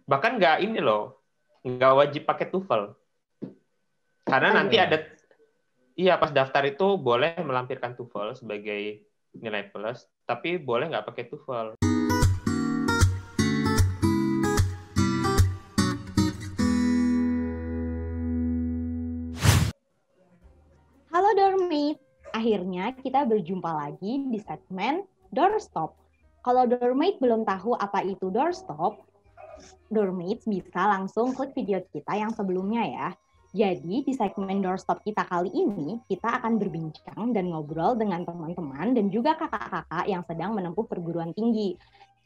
Bahkan nggak ini loh, nggak wajib pakai TOEFL. Karena nanti ada, iya pas daftar itu boleh melampirkan TOEFL sebagai nilai plus, tapi boleh nggak pakai TOEFL. Halo Dormate, akhirnya kita berjumpa lagi di segmen Doorstop. Kalau Dormate belum tahu apa itu Doorstop, Dormate bisa langsung klik video kita yang sebelumnya ya. Jadi di segmen Doorstop kita kali ini, kita akan berbincang dan ngobrol dengan teman-teman dan juga kakak-kakak yang sedang menempuh perguruan tinggi.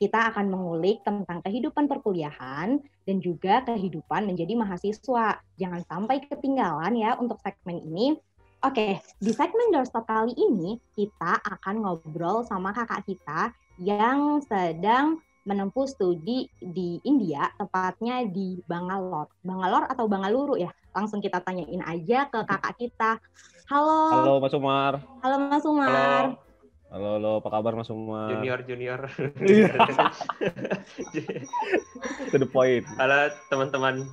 Kita akan mengulik tentang kehidupan perkuliahan dan juga kehidupan menjadi mahasiswa. Jangan sampai ketinggalan ya untuk segmen ini. Oke, di segmen Doorstop kali ini kita akan ngobrol sama kakak kita yang sedang menempuh studi di India, tepatnya di Bangalore. Bangalore atau Bangaluru ya? Langsung kita tanyain aja ke kakak kita. Halo. Halo Mas Umar. Halo Mas Umar. Halo, apa kabar Mas Umar? Junior. To the point. Halo teman-teman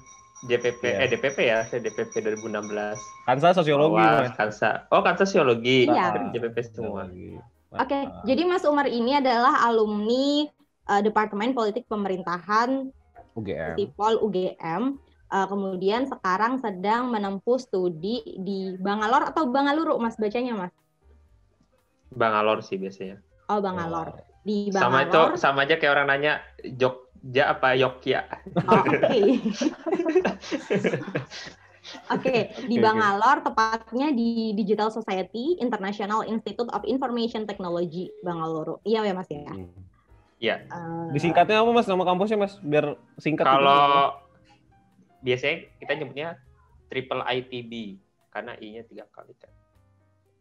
DPP ya, saya DPP 2016. Kansa sosiologi, Mas. Kansa sosiologi. Iya. DPP semua. Oke, jadi Mas Umar ini adalah alumni Departemen Politik Pemerintahan Sipol UGM. Kemudian sekarang sedang menempuh studi di Bangalore atau Bangaluru, Mas bacanya, Mas? Bangalore sih biasanya. Oh, Bangalore. Di Bangalore. Sama itu sama aja kayak orang nanya Jogja apa Yogya. Oh, oke. Oke, di Bangalore, tepatnya di Digital Society International Institute of Information Technology Bangalore. Iya ya Mas ya? Iya. Disingkatnya apa Mas, nama kampusnya Mas? Biar singkat. Kalau biasanya kita nyebutnya Triple ITB karena I-nya 3 kali kan.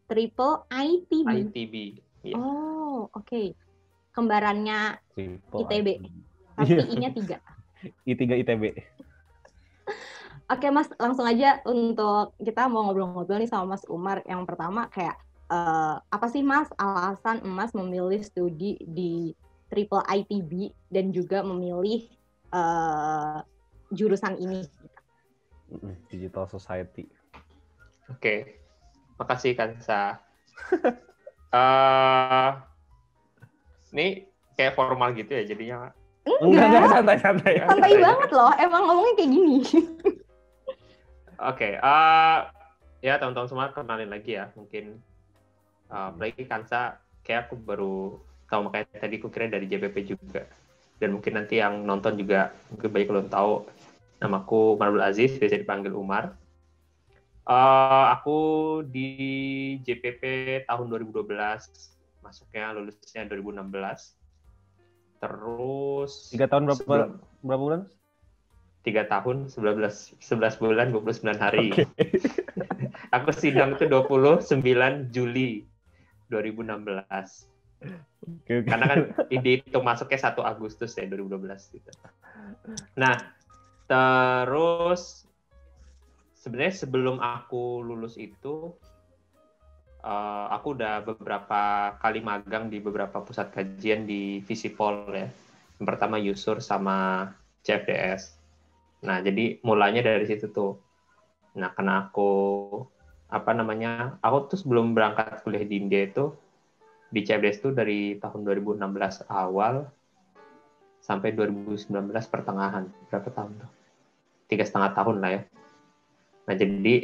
Triple ITB. ITB. Ya. Oh, oke. Kembarannya Triple ITB. Tapi I-nya 3. I3 ITB. Oke Mas, langsung aja untuk kita mau ngobrol-ngobrol nih sama Mas Umar. Yang pertama kayak apa sih Mas alasan Mas memilih studi di Triple ITB dan juga memilih jurusan ini? Digital Society. Oke. Makasih Kansa. Ini kayak formal gitu ya jadinya. Enggak, santai. Santai banget loh, emang ngomongnya kayak gini. Oke, ya teman-teman semua kenalin lagi ya, mungkin apalagi Kansa kayak aku baru tahu, makanya tadi aku kira dari JPP juga, dan mungkin nanti yang nonton juga mungkin banyak belum tahu. Namaku Umar Abdul Aziz, biasa dipanggil Umar. Aku di JPP tahun 2012, masuknya lulusnya 2016. Terus 3 tahun berapa bulan? 3 tahun 11 bulan 29 hari. Okay. Aku sidang itu 29 Juli 2016. Okay. Karena kan itu masuknya 1 Agustus ya 2012 gitu. Nah, terus sebenarnya sebelum aku lulus itu aku udah beberapa kali magang di beberapa pusat kajian di Visipol ya. Yang pertama Yusur sama CFDS. Nah, jadi mulanya dari situ tuh. Nah, karena aku aku tuh sebelum berangkat kuliah di India itu di CFDS itu dari tahun 2016 awal sampai 2019 pertengahan. Berapa tahun tuh? 3,5 tahun lah ya. Nah, jadi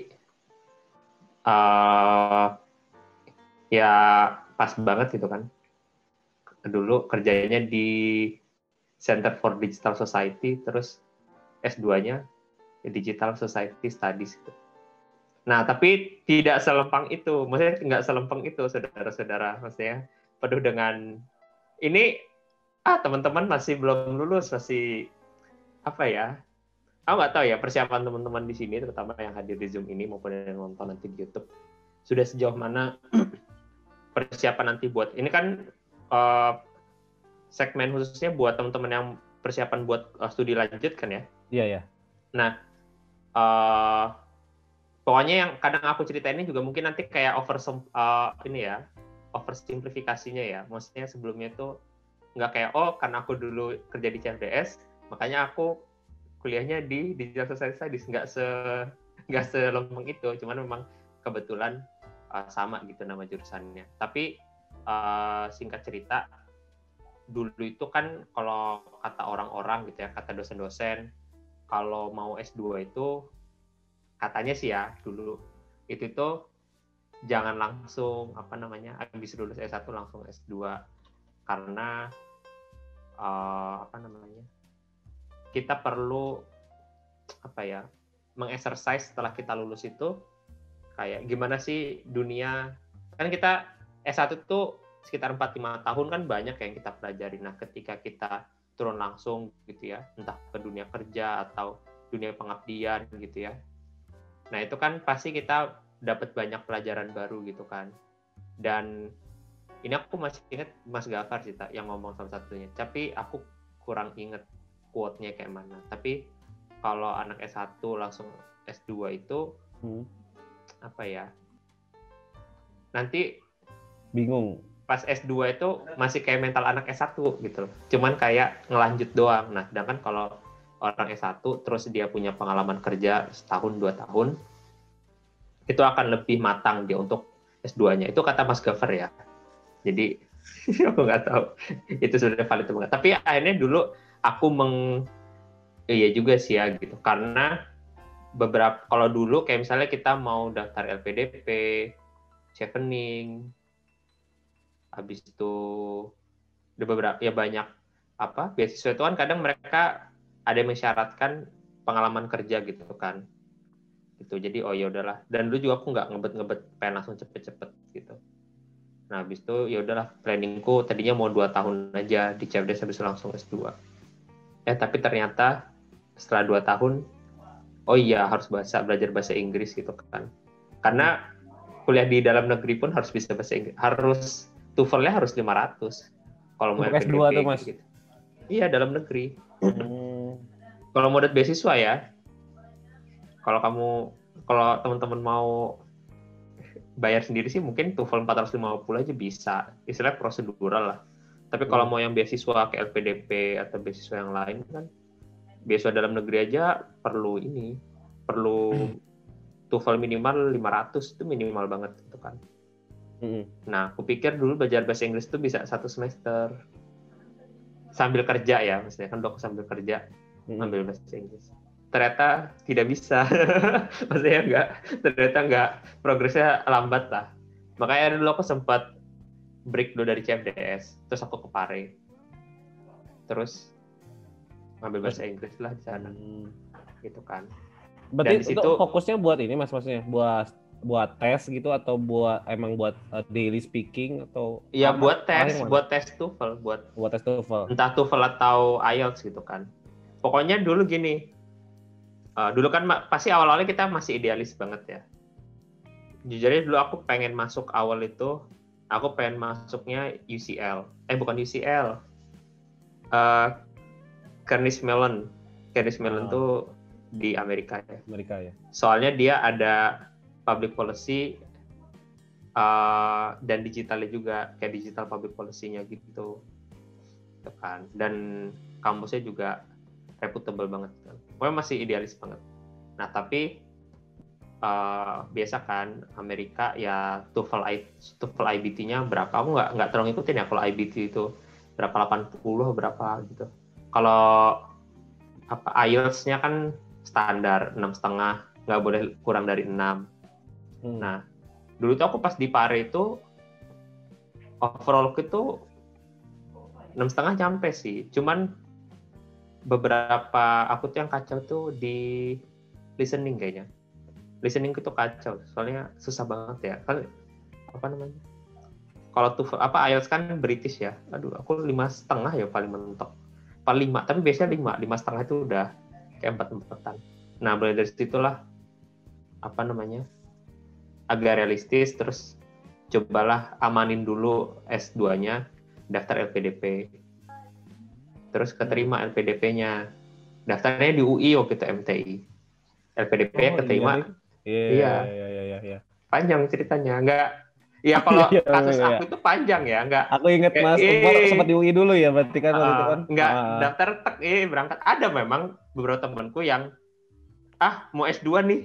ya pas banget gitu kan. Dulu kerjanya di Center for Digital Society, terus S2-nya Digital Society Studies gitu. Nah, tapi tidak selempang itu. Maksudnya nggak selempang itu, saudara-saudara. Maksudnya penuh dengan ini, teman-teman masih belum lulus, masih apa ya? Aku nggak tahu ya persiapan teman-teman di sini, terutama yang hadir di Zoom ini maupun yang nonton nanti di YouTube, sudah sejauh mana persiapan nanti buat ini kan segmen khususnya buat teman-teman yang persiapan buat studi lanjut kan ya? Iya. Nah, pokoknya yang kadang aku ceritain ini juga mungkin nanti kayak oversimplifikasinya ya. Maksudnya sebelumnya itu nggak kayak karena aku dulu kerja di CFDS, makanya aku kuliahnya di Digital Society Studies, nggak selempeng itu, cuman memang kebetulan sama gitu nama jurusannya. Tapi singkat cerita, dulu itu kan kalau kata orang-orang gitu ya, kata dosen-dosen, kalau mau S2 itu katanya sih ya dulu itu tuh jangan langsung habis lulus S1 langsung S2, karena kita perlu mengexercise setelah kita lulus itu kayak gimana sih dunia, kan kita S1 tuh sekitar 4-5 tahun kan banyak yang kita pelajari. Nah ketika kita turun langsung gitu ya, entah ke dunia kerja atau dunia pengabdian gitu ya, nah itu kan pasti kita dapat banyak pelajaran baru gitu kan. Dan ini aku masih ingat Mas Gafar sih yang ngomong salah satunya, tapi aku kurang inget quote-nya kayak mana. Tapi kalau anak S1 langsung S2 itu nanti bingung. Pas S2 itu masih kayak mental anak S1 gitu, cuman kayak ngelanjut doang. Nah sedangkan kalau orang S1 terus dia punya pengalaman kerja setahun 2 tahun, itu akan lebih matang dia untuk S2-nya. Itu kata Mas Gafar ya. Jadi aku nggak tahu itu sudah valid atau enggak. Tapi akhirnya dulu aku iya juga sih ya gitu. Karena beberapa, kalau dulu kayak misalnya kita mau daftar LPDP, chevening, habis itu ada beberapa ya banyak beasiswa itu kan kadang mereka ada yang mensyaratkan pengalaman kerja gitu kan. Gitu. Jadi ya udahlah. Dan dulu juga aku nggak ngebet pengen langsung cepet-cepet gitu. Nah, habis itu ya udahlah, planningku tadinya mau 2 tahun aja di CFD habis itu langsung S2. Tapi ternyata setelah 2 tahun, oh iya harus belajar bahasa Inggris gitu kan. Karena kuliah di dalam negeri pun harus bisa bahasa Inggris. Harus TOEFL-nya harus 500 kalau mau S2 tuh, Mas. gitu. Iya, dalam negeri. Kalau mau dapat beasiswa ya. Kalau teman-teman mau bayar sendiri sih mungkin TOEFL 450 aja bisa. Istilahnya prosedural lah. Tapi kalau mau yang beasiswa ke LPDP atau beasiswa yang lain kan, beasiswa dalam negeri aja perlu TOEFL minimal 500, itu minimal banget gitu kan. Nah, aku pikir dulu belajar bahasa Inggris itu bisa 1 semester sambil kerja ya, maksudnya kan aku sambil kerja ambil bahasa Inggris. Ternyata tidak bisa. Maksudnya ternyata nggak, progresnya lambat lah. Makanya dulu aku sempat break dulu dari CFDS, terus aku ke Pare. Terus ngambil bahasa Inggris lah di sana. Gitu kan. Berarti itu fokusnya buat ini Mas, maksudnya buat tes gitu atau emang buat daily speaking atau iya buat tes TOEFL, buat tes TOEFL. Entah TOEFL atau IELTS gitu kan. Pokoknya dulu gini, dulu kan pasti awal-awalnya kita masih idealis banget ya. Jujurnya dulu aku pengen masuk awal itu, aku pengen masuknya UCL. Bukan UCL. Carnegie Mellon. Carnegie Mellon tuh di Amerika ya. Soalnya dia ada public policy dan digitalnya juga, kayak digital public policy-nya gitu kan. Dan kampusnya juga reputable banget kan. Pokoknya masih idealis banget. Nah tapi biasa kan Amerika ya TOEFL IBT-nya berapa? Aku nggak terlalu ngikutin ya kalau IBT itu berapa, 80 berapa gitu. Kalau IELTS-nya kan standar 6,5, nggak boleh kurang dari 6. Nah, dulu tuh aku pas di Pare itu overall itu 6,5 nyampe sih. Cuman beberapa aku tuh yang kacau tuh di listening kayaknya. Listening itu kacau, soalnya susah banget ya. Kan kalau TOEFL IELTS kan British ya. Aduh, aku 5,5 ya paling mentok. Paling 5, tapi biasanya 5,5 itu udah kayak 4-4-an. Nah, mulai dari situlah agak realistis, terus cobalah amanin dulu S2-nya, daftar LPDP. Terus keterima LPDP-nya. Daftarnya di UI waktu itu MTI. LPDP keterima. Iya. Panjang ceritanya. Ya kalau Iya, kasus iya. aku itu panjang ya, enggak. Aku ingat Mas Umar sempat di UI dulu ya, berarti kan waktu itu kan. Enggak daftar tek berangkat. Ada memang beberapa temanku yang mau S2 nih,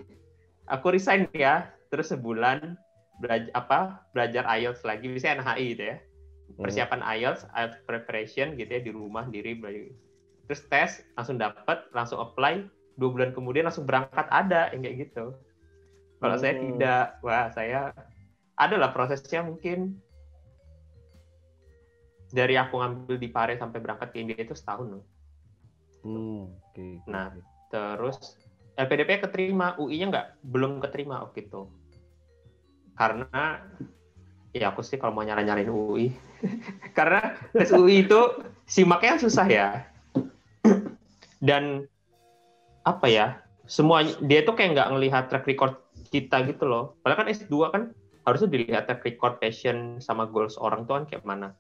aku resign ya, terus sebulan belajar IELTS lagi, misalnya NHI gitu ya, persiapan IELTS preparation gitu ya, di rumah diri belajar. Terus tes langsung dapat, langsung apply, 2 bulan kemudian langsung berangkat, ada yang kayak gitu. Kalau saya tidak, saya adalah prosesnya mungkin dari aku ngambil di Pare sampai berangkat ke India itu setahun loh. Nah, terus LPDP keterima, UI-nya belum keterima waktu itu. Karena ya aku sih kalau mau nyaranin UI, karena tes UI itu simaknya susah ya. Dan apa ya? Semua dia tuh kayak nggak ngelihat track record kita gitu loh. Padahal kan S2 kan harusnya dilihat track record, passion sama goals orang tuh kan kayak mana.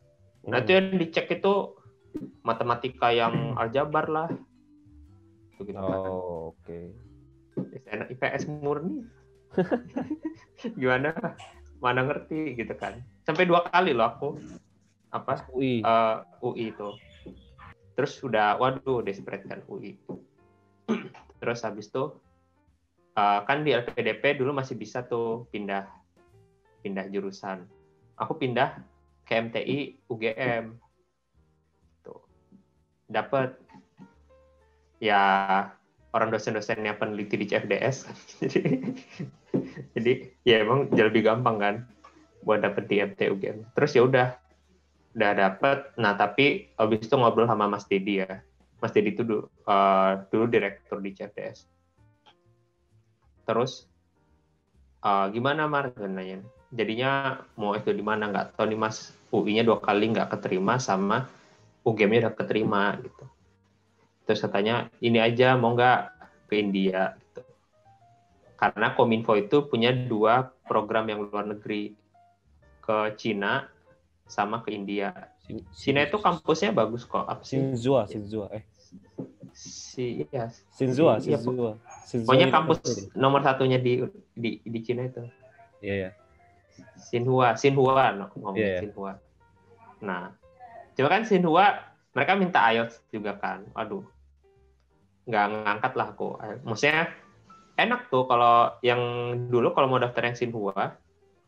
Nah, itu yang dicek itu matematika yang aljabar lah. Gitu oke. Enak IPS murni. Gimana? Mana ngerti gitu kan. Sampai 2 kali loh aku UI itu. Terus udah desperate kan UI. Terus habis itu kan di LPDP dulu masih bisa tuh pindah jurusan. Aku pindah ke MTI UGM. Tuh. Dapat ya orang dosen-dosennya peneliti di CFDS. Jadi ya emang jauh lebih gampang kan buat dapet di MTI UGM. Terus ya udah dapet. Nah, tapi habis itu ngobrol sama Mas Dedi ya. Mas Dedi itu dulu direktur di CFDS. Terus gimana Mar? Nanya. Jadinya mau S2 di mana, nggak tahu nih Mas. UI-nya 2 kali nggak keterima, sama UGM-nya udah keterima gitu. Terus katanya ini aja mau nggak ke India gitu. Karena Kominfo itu punya 2 program yang luar negeri, ke Cina sama ke India. Cina itu kampusnya bagus kok. Apa sih? Sinzua. Pokoknya kampus nomor 1-nya di Cina itu. Iya. Sinhua ngomongin Sinhua. Nah, coba kan Sinhua mereka minta IELTS juga kan. Aduh, nggak ngangkat lah aku. Maksudnya enak tuh kalau yang dulu kalau mau daftar yang Sinhua,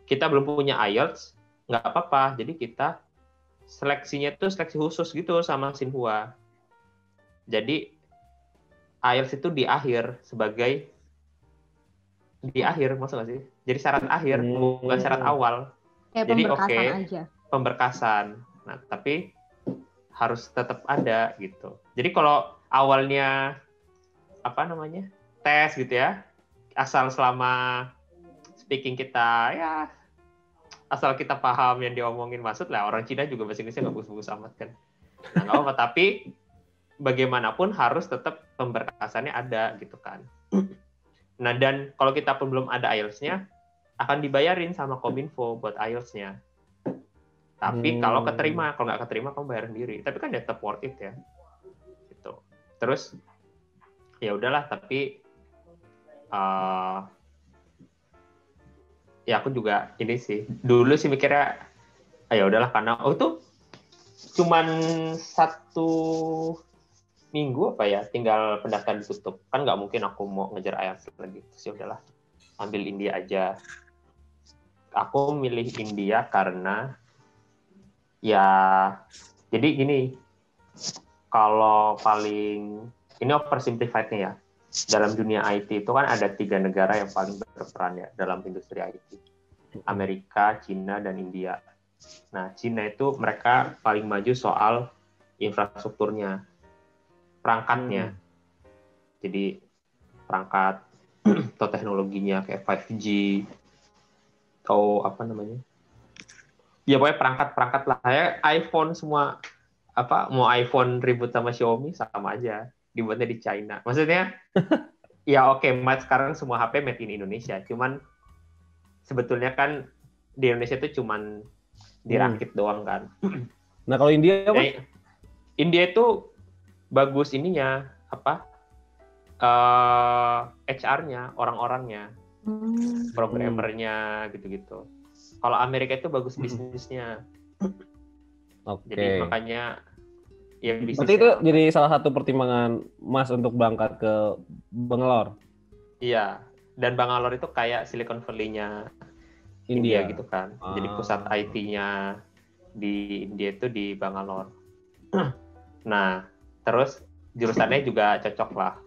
kita belum punya IELTS, nggak apa-apa. Jadi kita seleksinya tuh seleksi khusus gitu sama Sinhua. Jadi IELTS itu di akhir maksud nggak sih? Jadi syarat akhir, bukan syarat awal. Kayak jadi pemberkasan aja. Pemberkasan. Nah, tapi harus tetap ada gitu. Jadi kalau awalnya tes gitu ya, asal selama speaking kita ya asal kita paham yang diomongin maksud lah. Orang Cina juga bahasa Inggrisnya nggak bagus-bagus amat kan. Nah, nggak apa-apa, tapi bagaimanapun harus tetap pemberkasannya ada gitu kan. Nah, dan kalau kita pun belum ada IELTS-nya, akan dibayarin sama Kominfo buat IELTS-nya. Tapi kalau nggak keterima, kamu bayar sendiri. Tapi kan tetap worth it ya. Gitu. Terus, ya udahlah, tapi ya aku juga ini sih. Dulu sih mikirnya, ya udahlah, karena itu cuman 1 minggu tinggal pendaftaran ditutup, kan nggak mungkin aku mau ngejar IELTS lagi. Terus ya udahlah, ambil India aja. Aku milih India karena ya jadi gini, kalau paling ini oversimplified-nya ya, dalam dunia IT itu kan ada 3 negara yang paling berperan ya dalam industri IT, Amerika, Cina, dan India. Nah, Cina itu mereka paling maju soal infrastrukturnya, perangkatnya. Jadi perangkat atau teknologinya kayak 5G atau ya pokoknya perangkat lah ya, iPhone semua, mau iPhone ribut sama Xiaomi sama aja, dibuatnya di China. Maksudnya ya oke, sekarang semua HP made in Indonesia, cuman sebetulnya kan di Indonesia itu cuman dirakit doang kan. Nah, kalau India apa? India itu bagus ininya, HR-nya, orang-orangnya, programmernya gitu-gitu. Kalau Amerika itu bagus bisnisnya. Oke. Jadi makanya ya bisnisnya. Berarti itu jadi salah satu pertimbangan Mas untuk berangkat ke Bangalore. Iya. Dan Bangalore itu kayak Silicon Valley-nya India gitu kan. Jadi pusat IT-nya di India itu di Bangalore. Nah, terus jurusannya juga cocok lah.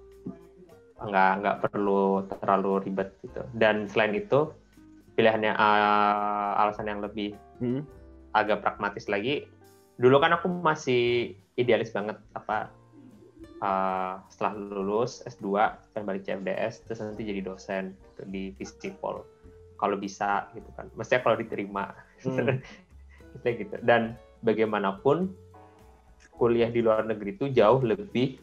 Nggak perlu terlalu ribet gitu. Dan selain itu, pilihannya alasan yang lebih agak pragmatis lagi. Dulu kan aku masih idealis banget setelah lulus S2 pengen balik CFDS terus nanti jadi dosen gitu, di Visipol kalau bisa gitu kan, maksudnya kalau diterima gitu. Dan bagaimanapun kuliah di luar negeri itu jauh lebih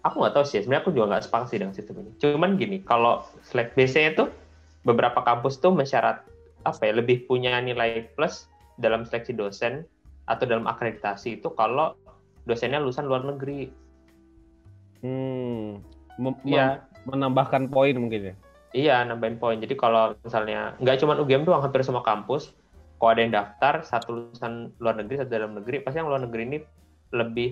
aku nggak tahu sih, sebenarnya aku juga nggak sepakat sih dengan sistem ini. Cuman gini, kalau biasanya tuh beberapa kampus tuh mensyarat lebih punya nilai plus dalam seleksi dosen atau dalam akreditasi itu kalau dosennya lulusan luar negeri. Menambahkan poin mungkin ya? Iya, nambahin poin. Jadi kalau misalnya, nggak cuma UGM doang, hampir semua kampus, kalau ada yang daftar, satu lulusan luar negeri, satu dalam negeri, pasti yang luar negeri ini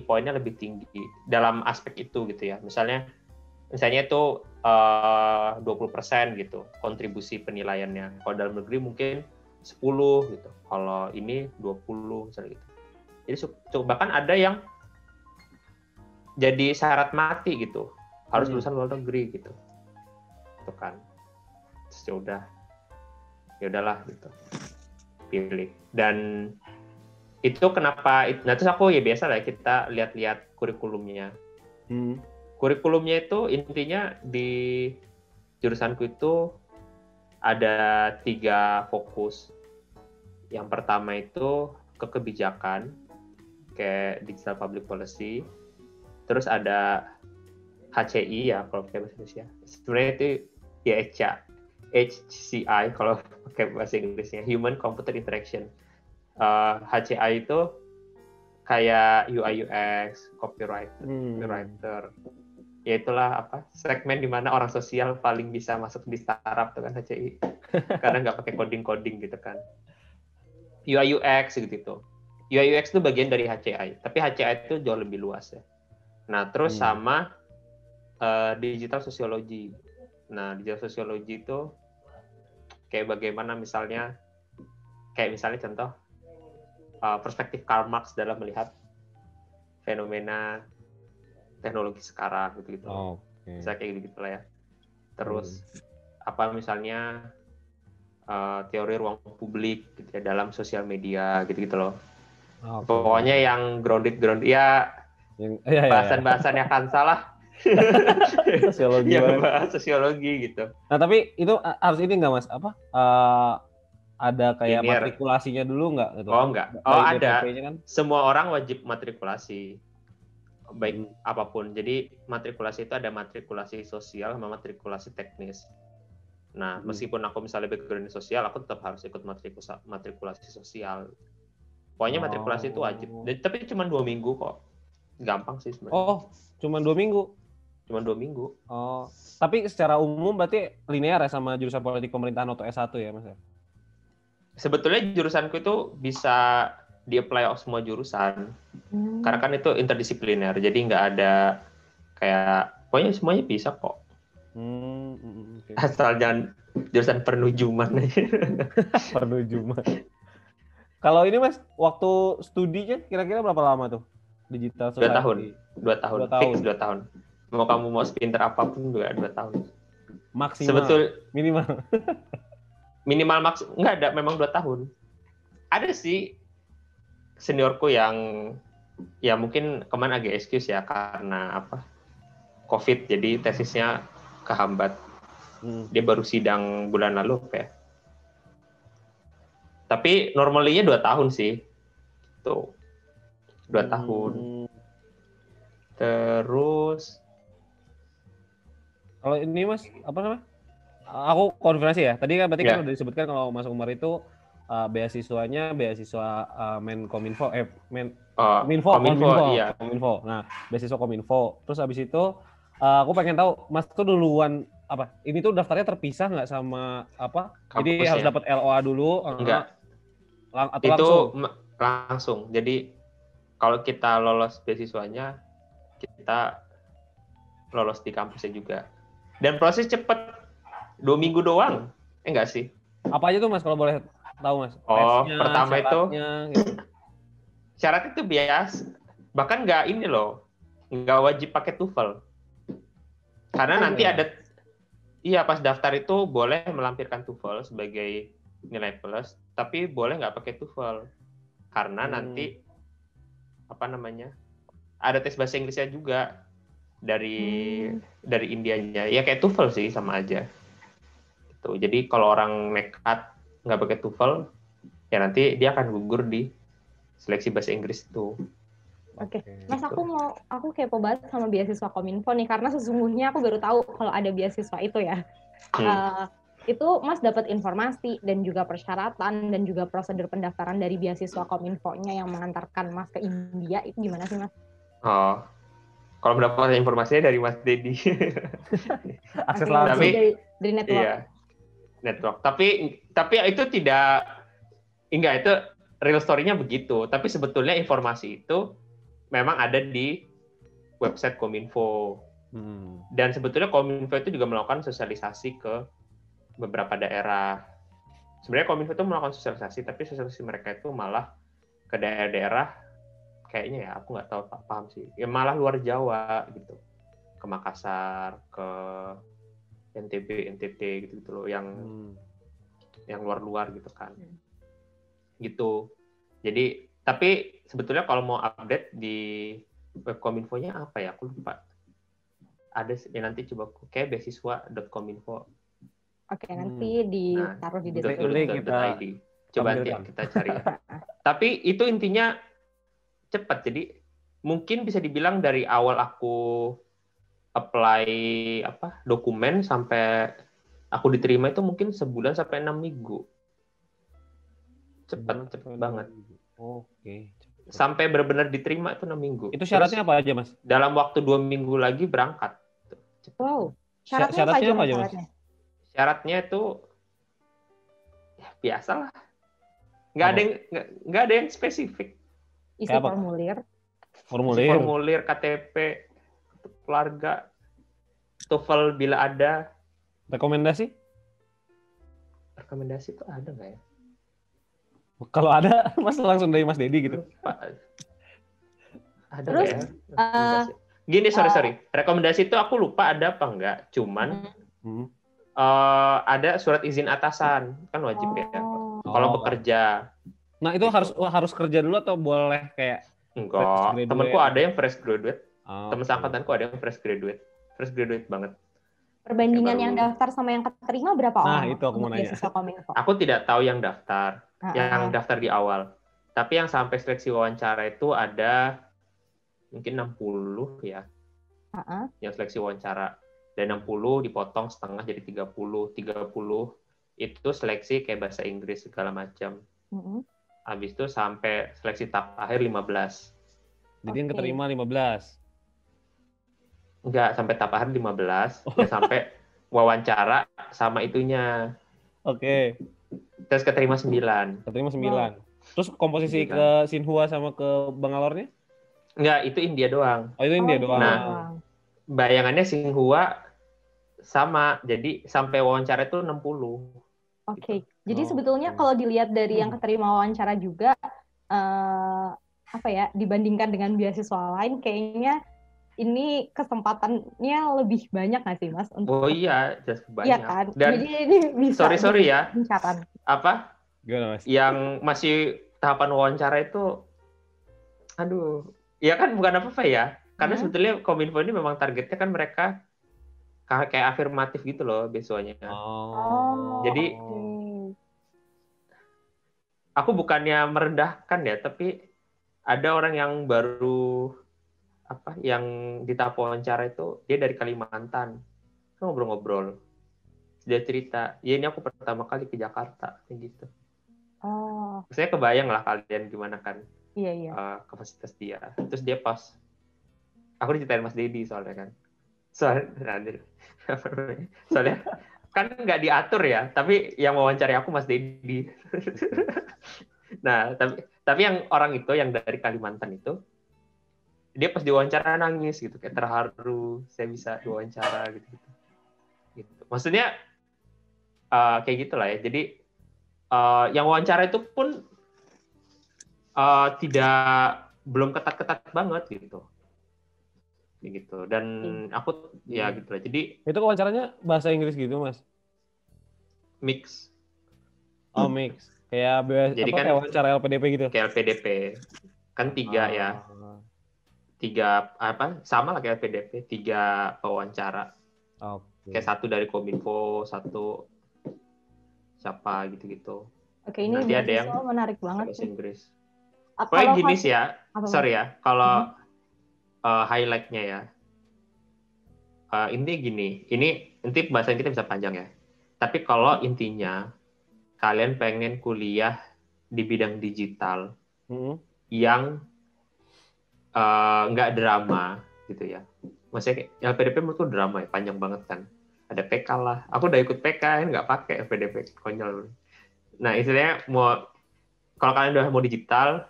poinnya lebih tinggi dalam aspek itu gitu ya. Misalnya itu 20% gitu, kontribusi penilaiannya. Kalau dalam negeri mungkin 10 gitu. Kalau ini 20 misalnya gitu. Jadi bahkan ada yang jadi syarat mati gitu, harus lulusan luar negeri gitu, itu kan. Terus ya udahlah gitu, pilih. Dan itu kenapa? Nah terus aku ya biasa lah kita lihat-lihat kurikulumnya. Kurikulumnya itu intinya di jurusanku itu ada 3 fokus. Yang pertama itu kebijakan, kayak digital public policy. Terus ada HCI ya kalau pakai bahasa Indonesia. Sebenarnya itu ya HCI kalau pakai bahasa Inggrisnya, Human Computer Interaction. HCI itu kayak UI UX, copywriter. Ya itulah segmen di mana orang sosial paling bisa masuk di startup tuh kan HCI. Karena nggak pakai coding gitu kan. UI UX gitu. UI UX itu bagian dari HCI, tapi HCI itu jauh lebih luas ya. Nah, terus sama digital sociology. Nah, digital sociology itu kayak bagaimana misalnya contoh perspektif Karl Marx dalam melihat fenomena teknologi sekarang gitu. Misalnya kayak gitu lah ya. Terus misalnya teori ruang publik gitu ya, dalam sosial media gitu loh. Pokoknya yang grounded ya. Bahasan-bahasannya kan salah. Sosiologi. Ya, bahas sosiologi gitu. Nah, tapi itu harus ini nggak Mas? Ada kayak matrikulasinya dulu nggak? Gitu? Oh, enggak. Ada. Kan? Semua orang wajib matrikulasi. Baik apapun. Jadi matrikulasi itu ada matrikulasi sosial sama matrikulasi teknis. Nah, meskipun aku misalnya background sosial, aku tetap harus ikut matrikulasi sosial. Pokoknya matrikulasi itu wajib. Tapi cuma 2 minggu kok. Gampang sih sebenarnya. Oh, cuma 2 minggu? Cuma 2 minggu. Oh, tapi secara umum berarti linear ya sama jurusan politik pemerintahan atau S1 ya, Mas? Sebetulnya jurusanku itu bisa di-apply semua jurusan. Karena kan itu interdisipliner, jadi nggak ada kayak, pokoknya semuanya bisa kok. Okay. Asal jangan jurusan penujuman aja. Penujuman. Kalau ini Mas, waktu studinya kira-kira berapa lama tuh? Digital Society? 2 tahun. Fix 2 tahun. Mau kamu mau sepinter apapun juga 2 tahun. Maksimal? Minimal nggak ada, memang 2 tahun. Ada sih seniorku yang ya mungkin kemarin agak excuse ya karena COVID, jadi tesisnya kehambat. Dia baru sidang bulan lalu ya. Tapi normalnya 2 tahun sih. Tuh. 2 tahun. Terus kalau ini Mas, apa namanya? Aku konfirmasi ya. Tadi kan berarti kan udah disebutkan kalau Mas Umar itu beasiswanya beasiswa Menkominfo Kominfo. Nah, beasiswa Kominfo. Terus habis itu aku pengen tahu Mas tuh duluan apa? Ini tuh daftarnya terpisah nggak sama apa? Jadi Kampusnya. harus dapat LOA dulu Enggak. atau Itu langsung? langsung. Jadi kalau kita lolos beasiswanya, kita lolos di kampusnya juga. Dan proses cepet, 2 minggu doang. Enggak sih? Apa aja tuh Mas kalau boleh tahu Mas? Oh, Tesnya, pertama itu syaratnya gitu. syarat itu biasa. Bahkan nggak ini loh, nggak wajib pakai TOEFL. Karena Oh, nanti iya. ada, iya pas daftar itu boleh melampirkan TOEFL sebagai nilai plus, tapi boleh nggak pakai TOEFL. Karena nanti, apa namanya, ada tes bahasa Inggrisnya juga dari Indianya. Ya kayak TOEFL sih, sama aja. Gitu. Jadi kalau orang nekat nggak pakai TOEFL, ya nanti dia akan gugur di seleksi bahasa Inggris itu. Oke, Mas, aku kepo banget sama beasiswa Kominfo nih, karena sesungguhnya aku baru tahu kalau ada beasiswa itu ya. Itu Mas dapat informasi dan juga persyaratan dan juga prosedur pendaftaran dari beasiswa Kominfo-nya yang mengantarkan Mas ke India, itu gimana sih Mas? Oh, kalau mendapat informasinya dari Mas Dedi. Akses Oke, langsung. dari network. Iya, network. Tapi itu tidak, enggak, itu real story-nya begitu. Tapi sebetulnya informasi itu memang ada di website Kominfo. Dan sebetulnya Kominfo itu juga melakukan sosialisasi ke beberapa daerah. Sebenarnya Kominfo itu melakukan sosialisasi, tapi sosialisasi mereka itu malah ke daerah-daerah, kayaknya ya, aku nggak tahu paham sih, ya malah luar Jawa gitu, ke Makassar, ke NTB, NTT gitu loh, yang luar-luar gitu kan, gitu. Jadi tapi sebetulnya kalau mau update di web Kominfo-nya apa ya, aku lupa. Ada ya, nanti coba kayak beasiswa.kominfo. Oke, nanti ditaruh di deskripsi. .id. Coba nanti kita cari ya. Tapi itu intinya cepat. Jadi mungkin bisa dibilang dari awal aku apply dokumen sampai aku diterima itu mungkin sebulan sampai 6 minggu. Cepat banget. Oke. Sampai benar-benar diterima itu 6 minggu. Itu syaratnya apa aja, Mas? Dalam waktu 2 minggu lagi berangkat. Wow. Syaratnya apa aja, Mas? Syaratnya itu ya biasalah. Nggak ada yang spesifik. Isi formulir. Formulir KTP, keluarga, TOEFL bila ada. Rekomendasi itu ada nggak ya? Kalau ada, Mas langsung dari Mas Dedi gitu. Ada terus, ya? Gini, sorry. Rekomendasi itu aku lupa ada apa enggak. Cuman ada surat izin atasan, kan wajib ya. Kalau bekerja. Nah, itu gitu. harus kerja dulu atau boleh kayak? Enggak. Temanku ada yang fresh graduate. Teman seangkatanku ada yang fresh graduate. Fresh graduate banget. Perbandingan yang daftar sama yang keterima berapa orang? Nah, itu aku mau nanya. Aku tidak tahu yang daftar. Yang daftar di awal. Tapi yang sampai seleksi wawancara itu ada mungkin 60 ya. Yang seleksi wawancara. Dan 60 dipotong setengah jadi 30. 30 itu seleksi kayak bahasa Inggris segala macam. Habis itu sampai seleksi tahap akhir 15. Jadi yang keterima 15. Enggak, sampai tahap akhir 15. Dan sampai wawancara sama itunya. Oke. Terus keterima 9. Keterima 9. Terus komposisi 9. Ke Sinhua sama ke Bangalore-nya? Enggak, itu India doang. Oh, itu India doang. Nah, bayangannya Sinhua sama. Jadi sampai wawancara itu 60. Oke. Jadi sebetulnya kalau dilihat dari yang keterima wawancara juga, dibandingkan dengan beasiswa lain, kayaknya ini kesempatannya lebih banyak nggak sih, Mas? Oh iya, jelas banyak. Iya kan? Dan jadi ini bisa sorry ya. Pencatan. Apa? Gimana, Mas? Yang masih tahapan wawancara itu, aduh, ya kan bukan apa-apa ya. Karena sebetulnya Kominfo ini memang targetnya kan mereka kayak afirmatif gitu loh beasiswanya. Jadi aku bukannya merendahkan ya, tapi ada orang yang baru yang di tahap wawancara itu dia dari Kalimantan, ngobrol-ngobrol, dia cerita, ya ini aku pertama kali ke Jakarta, gitu. Saya kebayang lah kalian gimana kan, kapasitas dia. Terus dia pas, aku diceritain Mas Dedi soalnya kan, Soalnya kan nggak diatur ya, tapi yang wawancari aku Mas Dedi. Nah, tapi yang orang itu yang dari Kalimantan itu, dia pas diwawancara nangis gitu, kayak terharu saya bisa diwawancara gitu. Maksudnya kayak gitulah ya. Jadi yang wawancara itu pun belum ketat-ketat banget gitu. Gitu. Dan aku ya gitu lah. Jadi itu wawancaranya bahasa Inggris gitu, Mas? Mix. Oh, mix. Kayak Jadi kan kayak wawancara LPDP gitu. Kayak LPDP. Kan 3 ya. 3 sama lah kayak LPDP, 3 pewawancara. Kayak 1 dari Kominfo, 1 siapa gitu-gitu. Oke, ini nanti ada yang menarik banget bahasa Inggris. Kalau gini sih ya, sorry ya, kalau highlight-nya ya. Intinya gini, nanti bahasan kita bisa panjang ya. Tapi kalau intinya kalian pengen kuliah di bidang digital yang nggak drama gitu ya. Maksudnya LPDP menurutku drama ya, panjang banget kan. Ada PK lah. Aku udah ikut PK, nggak pakai LPDP, konyol. Nah, istilahnya kalau kalian udah mau digital,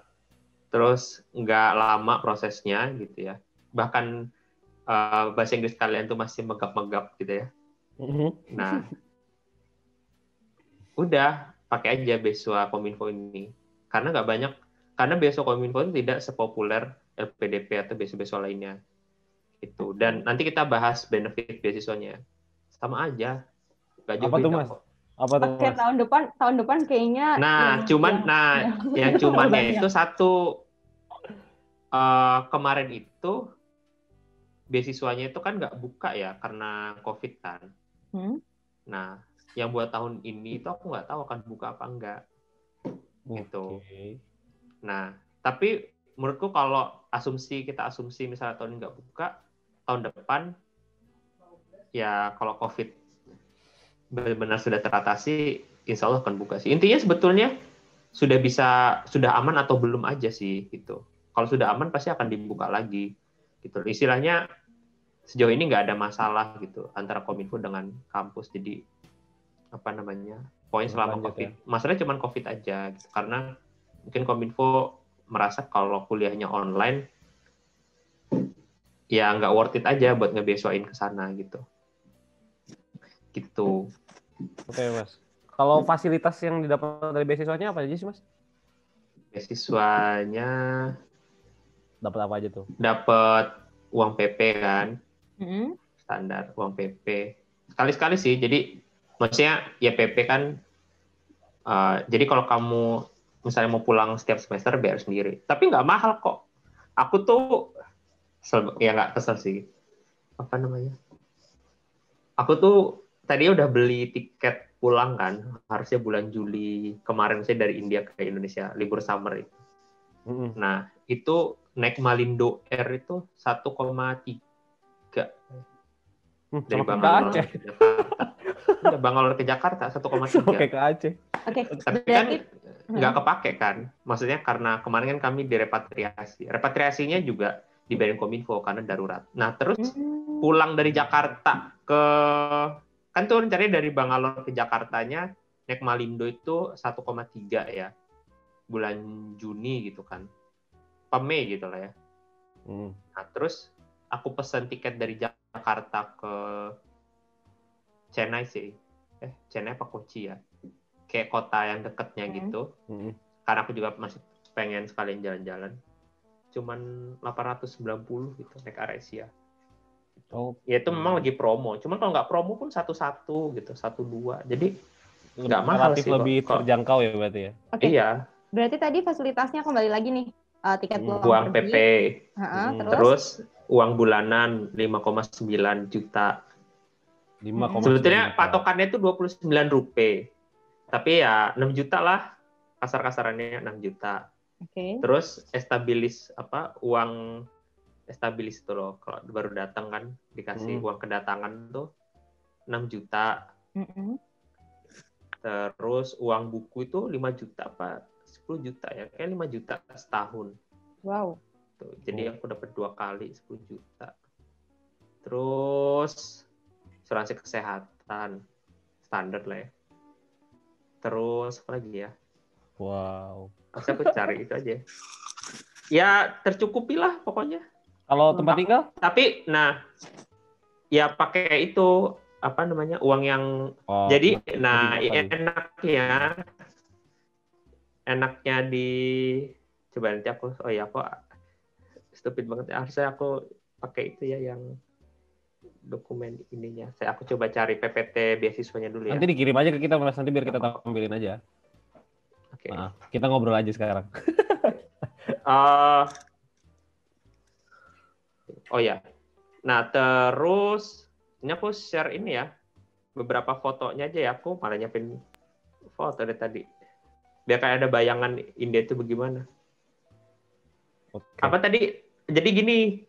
terus nggak lama prosesnya gitu ya. Bahkan bahasa Inggris kalian tuh masih megap-megap gitu ya. Nah, udah pakai aja beasiswa Kominfo ini. Karena beasiswa Kominfo itu tidak sepopuler LPDP atau beasiswa lainnya. Itu. Dan nanti kita bahas benefit beasiswanya. Sama aja. Gak jauh beda kok. Apa tuh, Oke, tahun depan kayaknya yang cumannya itu satu, kemarin itu beasiswanya itu kan nggak buka ya karena COVID kan. Nah, yang buat tahun ini itu aku nggak tahu akan buka apa enggak. Gitu. Nah, tapi menurutku kalau kita asumsi misalnya tahun ini nggak buka, tahun depan ya kalau COVID benar-benar sudah teratasi, insya Allah akan buka sih. Intinya sebetulnya sudah aman atau belum aja sih gitu. Kalau sudah aman pasti akan dibuka lagi gitu. Istilahnya sejauh ini nggak ada masalah gitu antara Kominfo dengan kampus. Jadi poin selama COVID. Ya. Masalahnya cuma COVID aja gitu. Karena mungkin Kominfo merasa kalau kuliahnya online ya nggak worth it aja buat ngebeasiswain ke sana gitu. Gitu. Oke, Mas. Kalau fasilitas yang didapat dari beasiswanya apa aja sih, Mas? Beasiswanya dapat apa aja tuh? Dapat uang PP kan. Standar uang PP. Sekali-sekali sih. Jadi maksudnya ya PP kan jadi kalau kamu misalnya mau pulang setiap semester bayar sendiri. Tapi nggak mahal kok. Aku tuh ya nggak kesel sih. Aku tuh tadi udah beli tiket pulang kan, harusnya bulan Juli kemarin saya dari India ke Indonesia libur summer itu. Nah itu naik Malindo Air itu 1,3 dari Bangalore ke Jakarta. Bangalore ke Jakarta 1,3. Oke, ke Aceh. Tapi kan nggak kepake kan, maksudnya karena kemarin kan kami direpatriasi. Repatriasinya juga dibayarin Kominfo karena darurat. Nah terus pulang dari Jakarta kan tuh rencananya dari Bangalore ke Jakartanya naik Malindo itu 1,3 ya bulan Juni gitu kan, Mei gitu lah ya. Nah terus aku pesan tiket dari Jakarta ke Chennai sih, Chennai apa Kochi ya, kayak kota yang dekatnya gitu. Karena aku juga masih pengen sekalian jalan-jalan, cuman 890 gitu naik AirAsia. Ya itu memang lagi promo. Cuman kalau nggak promo pun 1-1 gitu, 1-2. Jadi nggak mahal sih. Lebih terjangkau ya berarti ya. Iya. Berarti tadi fasilitasnya kembali lagi nih, tiket uang PP, terus uang bulanan 5,9 juta. Sebetulnya patokannya itu 29 rupiah. Tapi ya 6 juta lah, kasar-kasarannya 6 juta. Terus uang estabilis itu loh, kalau baru datang kan dikasih uang kedatangan tuh 6 juta. Terus uang buku itu 5 juta apa 10 juta ya, kayak 5 juta setahun. Wow. Tuh, jadi aku dapat 2 kali 10 juta. Terus Terus asuransi kesehatan standar lah ya. Terus apa lagi ya? Wow. Harusnya aku cari itu aja. Ya tercukupi lah pokoknya. Kalau tempat tinggal? Tapi nah ya pakai itu apa namanya uang yang Oh, jadi masih enaknya di coba nanti aku stupid banget ya. Harusnya aku pakai itu ya yang dokumen ininya. Aku coba cari PPT beasiswanya dulu ya. Nanti dikirim aja ke kita Mas, nanti biar kita tampilin aja. Oke. Nah, kita ngobrol aja sekarang. Oh ya. Nah, terus ini aku share ini ya. Beberapa fotonya aja ya. Aku malah nyiapin foto dari tadi. Biar kayak ada bayangan India itu bagaimana. Okay. Apa tadi? Jadi gini,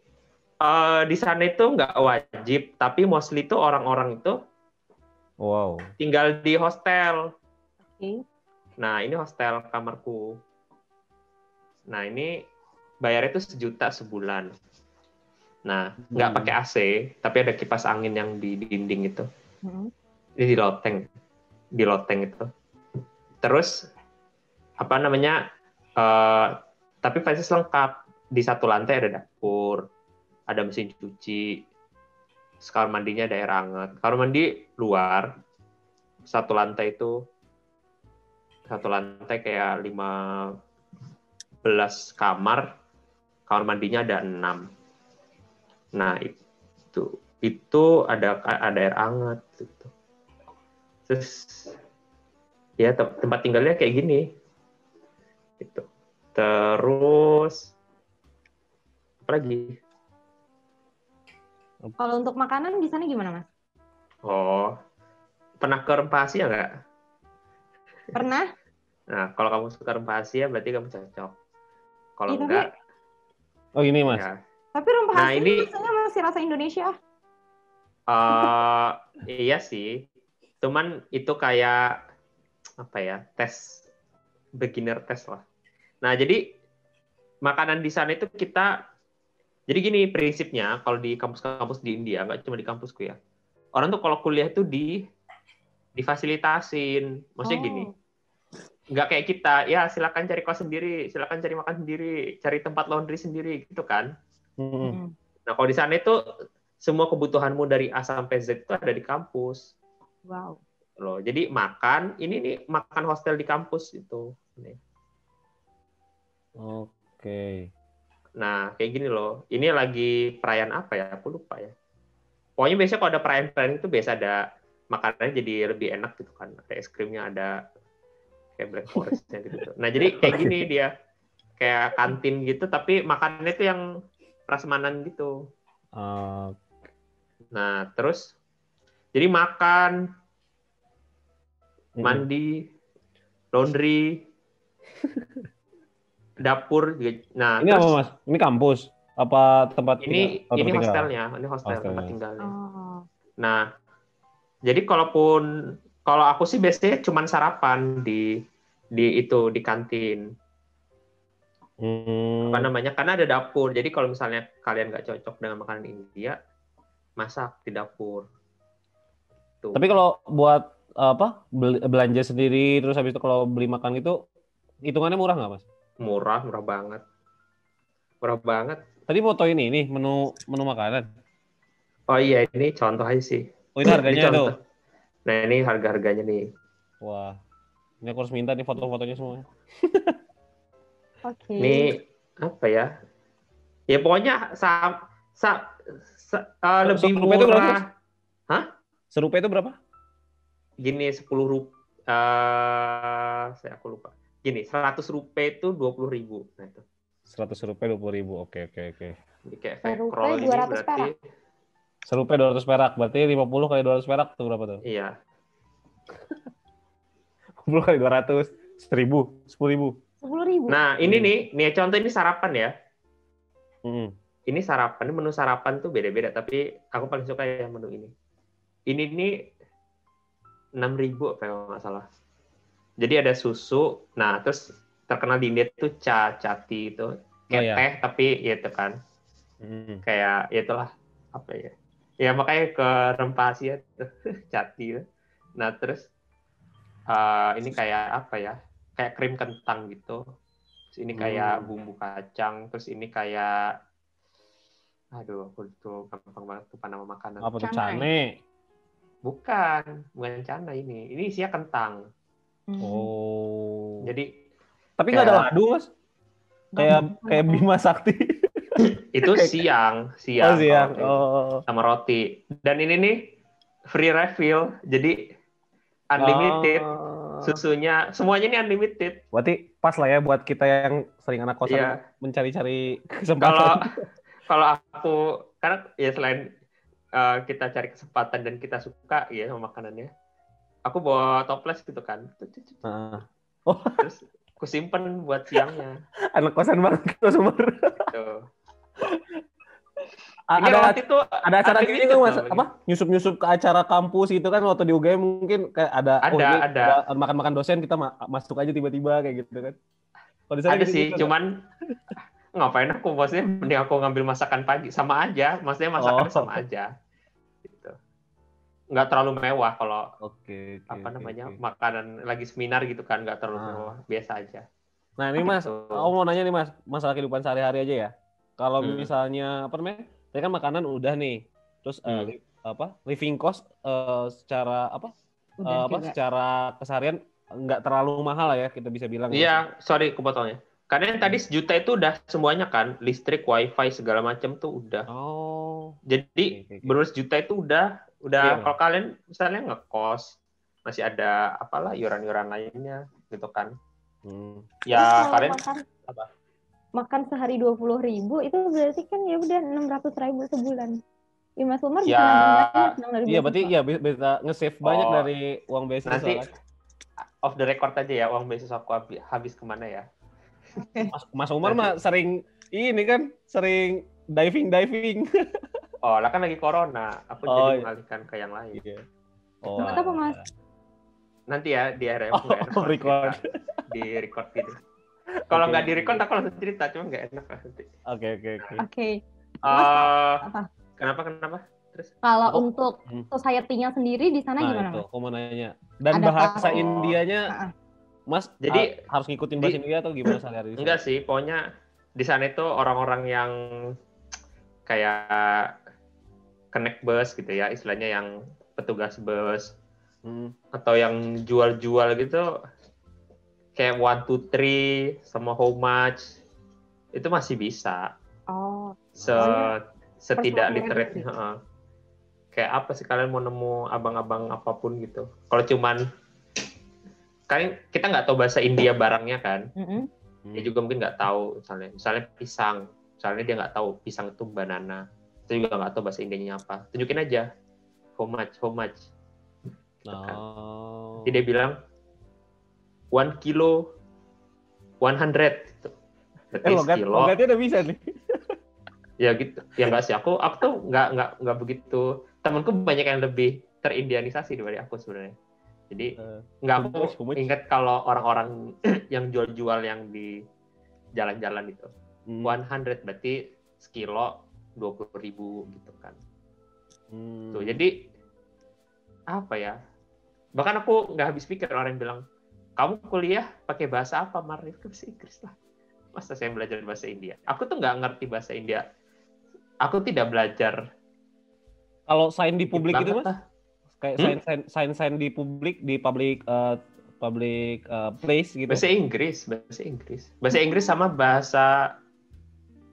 di sana itu nggak wajib, tapi mostly itu orang-orang itu tinggal di hostel. Okay. Nah, ini hostel kamarku. Nah, ini bayarnya itu 1 juta sebulan. Nah, nggak pakai AC, tapi ada kipas angin yang di dinding itu. Ini di loteng itu. Terus apa namanya? Tapi fasilitas lengkap. Di satu lantai ada dapur, ada mesin cuci, kamar mandinya ada air hangat. Kamar mandi luar, satu lantai kayak 15 kamar mandinya ada 6. Nah, itu ada air hangat gitu. Terus ya tempat tinggalnya kayak gini. Gitu. Terus apa lagi? Kalau untuk makanan di sana gimana, Mas? Oh, pernah ke Rempah Asia nggak? Pernah. Nah, kalau kamu suka Rempah Asia berarti kamu cocok. Kalau Iya, enggak, oh ini Mas. Ya. Tapi Rempah Nah, Asia ini rasanya masih rasa Indonesia. Iya sih. Cuman itu kayak apa ya? Beginner test lah. Nah, jadi makanan di sana itu jadi gini prinsipnya kalau di kampus-kampus di India, nggak cuma di kampusku ya. Orang tuh kalau kuliah itu difasilitasin. Maksudnya gini, nggak kayak kita, ya silakan cari kos sendiri, silakan cari makan sendiri, cari tempat laundry sendiri, gitu kan. Nah, kalau di sana itu semua kebutuhanmu dari A sampai Z itu ada di kampus. Wow. Loh, jadi makan, ini nih makan hostel di kampus itu. Oke. Nah, kayak gini loh. Ini lagi perayaan apa ya? Aku lupa ya. Pokoknya biasanya kalau ada perayaan-perayaan itu biasa ada makanannya jadi lebih enak gitu kan. Ada es krimnya, ada kayak Black Forest-nya gitu. Nah, jadi kayak gini dia. Kayak kantin gitu, tapi makanannya itu yang prasmanan gitu. Nah, terus jadi makan, mandi, laundry, dapur. Nah, ini terus, apa Mas? Ini kampus? Apa tempat ini tinggal? hostelnya, ini hostel tempat tinggalnya. Nah, jadi kalau aku sih biasanya cuma sarapan di kantin. Apa namanya? Karena ada dapur. Jadi kalau misalnya kalian nggak cocok dengan makanan India, masak di dapur. Tuh. Tapi kalau buat belanja sendiri terus habis itu kalau beli makan itu hitungannya murah nggak Mas? Murah banget. Murah banget. Tadi foto ini menu makanan. Oh iya, ini contoh aja sih. Oh ini harganya tuh. Nah ini harga-harganya nih. Wah, ini aku harus minta nih foto-fotonya semua. Oke. Ini apa ya? Ya pokoknya lebih murah. Hah? Serupa itu berapa? Gini 10 rupiah. Aku lupa. Gini 100 rupiah itu 20.000. Nah itu. 100 rupiah 20.000. Oke. Jadi kayak fake roll ini berarti. Serupiah 200 perak. Berarti 50 kali 200 perak itu berapa tuh? Iya. 50 kali 200, 1.000, 10.000. 10.000. Nah, ini nih contoh ini sarapan ya. Ini sarapan, menu sarapan tuh beda-beda, tapi aku paling suka ya menu ini. Ini nih 6.000 apa ya nggak salah. Jadi ada susu, nah terus terkenal di India tuh cati itu kayak teh tapi ya itu kan. Kayak ya itulah apa ya. Ya makanya ke rempah Asia tuh, cati. Nah terus ini kayak apa ya? Kayak krim kentang gitu. Terus ini kayak bumbu kacang. Terus ini kayak, aduh, aku tuh gampang banget lupa nama makanan. Apa tuh Canai. cane? Bukan cana ini. Ini isinya kentang. Oh. Jadi Tapi nggak ada kayak ladu, Mas? Kayak Bima Sakti. itu siang Oh, siang. kalau Oh. sama roti. Dan ini nih free refill. Jadi unlimited. Susunya semuanya ini unlimited. Berarti pas lah ya buat kita yang sering anak kosan Iya. mencari-cari kesempatan. Kalau aku karena ya selain kita cari kesempatan dan kita suka ya sama makanannya, aku bawa toples gitu kan. Oh, Terus aku simpen buat siangnya. anak kosan banget kita sumber. Gitu. Ini waktu itu Ada acara gini unlimited nggak Mas? loh, Apa? Nyusup-nyusup ke acara kampus gitu kan waktu di UGM mungkin kayak ada. Ada. Makan-makan dosen kita masuk aja tiba-tiba kayak gitu kan. Kalau di sana Ada gitu sih, cuman ngapain aku, maksudnya mending aku ngambil masakan pagi, sama aja, maksudnya masakannya sama aja gitu. Nggak terlalu mewah kalau makanan lagi seminar gitu kan, nggak terlalu mewah, biasa aja. Nah ini Mas, aku mau nanya nih Mas, masalah kehidupan sehari-hari aja ya. Kalau misalnya apa namanya, tadi kan makanan udah nih, terus living cost secara secara keseharian nggak terlalu mahal lah ya, kita bisa bilang. Iya, sorry kepotongnya. Karena yang tadi 1 juta itu udah semuanya kan, listrik, wifi segala macam tuh udah. Oh. Jadi bener 1 juta itu udah kalau kalian misalnya ngekos masih ada apalah iuran-iuran lainnya gitu kan. Ya kalian makan sehari 20.000 itu berarti kan ya udah 600.000 sebulan. Ya Mas Umar bisa nambah banyak. Iya berarti ya bisa nge-save banyak dari uang beasiswa. Nanti off the record aja ya, uang beasiswa aku habis kemana ya. Mas Umar mah sering sering diving. Oh, lah kan lagi corona, aku jadi mengalihkan ke yang lain. Oh, apa Mas? Nanti ya di RF nggak enak record. Di record gitu. Kalau nggak di record aku langsung cerita, cuma nggak enak nanti. Oke. Kenapa? Terus? Kalau untuk society-nya sendiri di sana gimana? Itu, aku mau nanya. Dan bahasa Indianya, Mas, jadi harus ngikutin bahasa India atau gimana sehari-hari? Enggak sih, pokoknya di sana itu orang-orang yang kayak connect bus gitu ya, istilahnya yang petugas bus atau yang jual-jual gitu, kayak 1, 2, 3 sama how much itu masih bisa. Setidak literate. Kayak apa sih kalian mau nemu abang-abang apapun gitu. Kalau cuman kan kita nggak tahu bahasa India barangnya kan, dia juga mungkin nggak tahu misalnya pisang, misalnya dia nggak tahu pisang itu banana, dia juga nggak tahu bahasa Indianya apa, tunjukin aja how much. Kan. Jadi dia bilang 1 kilo 100 gitu. Berarti kilo. Logatnya udah bisa nih. Ya gitu, ya nggak sih, aku tuh nggak begitu, temanku banyak yang lebih terindianisasi daripada aku sebenarnya. Jadi nggak aku ingat kalau orang-orang yang jual-jual yang di jalan-jalan itu 100 berarti sekilo 20.000 gitu kan. Tuh, jadi apa ya? Bahkan aku nggak habis pikir orang yang bilang, kamu kuliah pakai bahasa apa? Marif bahasa Inggris lah. Masa saya belajar bahasa India? Aku tuh nggak ngerti bahasa India. Aku tidak belajar. Kalau sign di publik itu Mas? Kayak sign di public place gitu. Bahasa Inggris sama bahasa.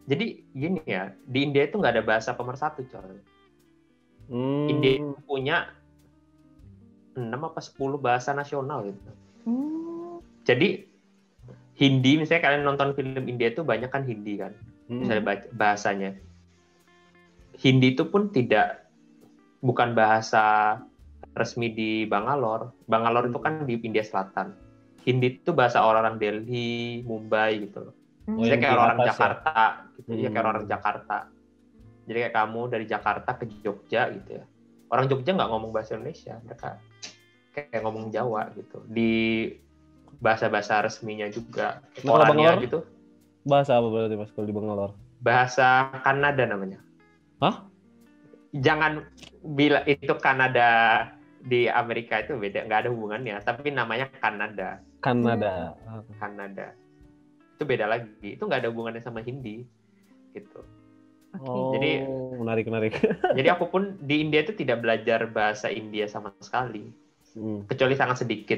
Jadi gini ya, di India itu nggak ada bahasa pemersatu coy. India punya 6 apa 10 bahasa nasional gitu. Jadi Hindi, misalnya kalian nonton film India itu banyak kan Hindi kan, misalnya bahasanya. Hindi itu pun bukan bahasa resmi di Bangalore. Bangalore itu kan di India Selatan. Hindi itu bahasa orang-orang Delhi, Mumbai gitu loh. Misalnya kayak orang Jakarta, gitu ya, kayak orang Jakarta. Jadi kayak kamu dari Jakarta ke Jogja gitu ya. Orang Jogja nggak ngomong bahasa Indonesia, mereka kayak ngomong Jawa gitu. Di bahasa-bahasa resminya juga. Orangnya gitu. Bahasa apa berarti Mas kalau di Bangalore? Bahasa Kannada namanya. Hah? jangan bila itu Kanada di Amerika itu beda, nggak ada hubungannya. Tapi namanya Kanada. Kanada. Kanada. Itu beda lagi. Itu nggak ada hubungannya sama Hindi, gitu. Oh, Jadi menarik. Jadi aku pun di India itu tidak belajar bahasa India sama sekali, kecuali sangat sedikit.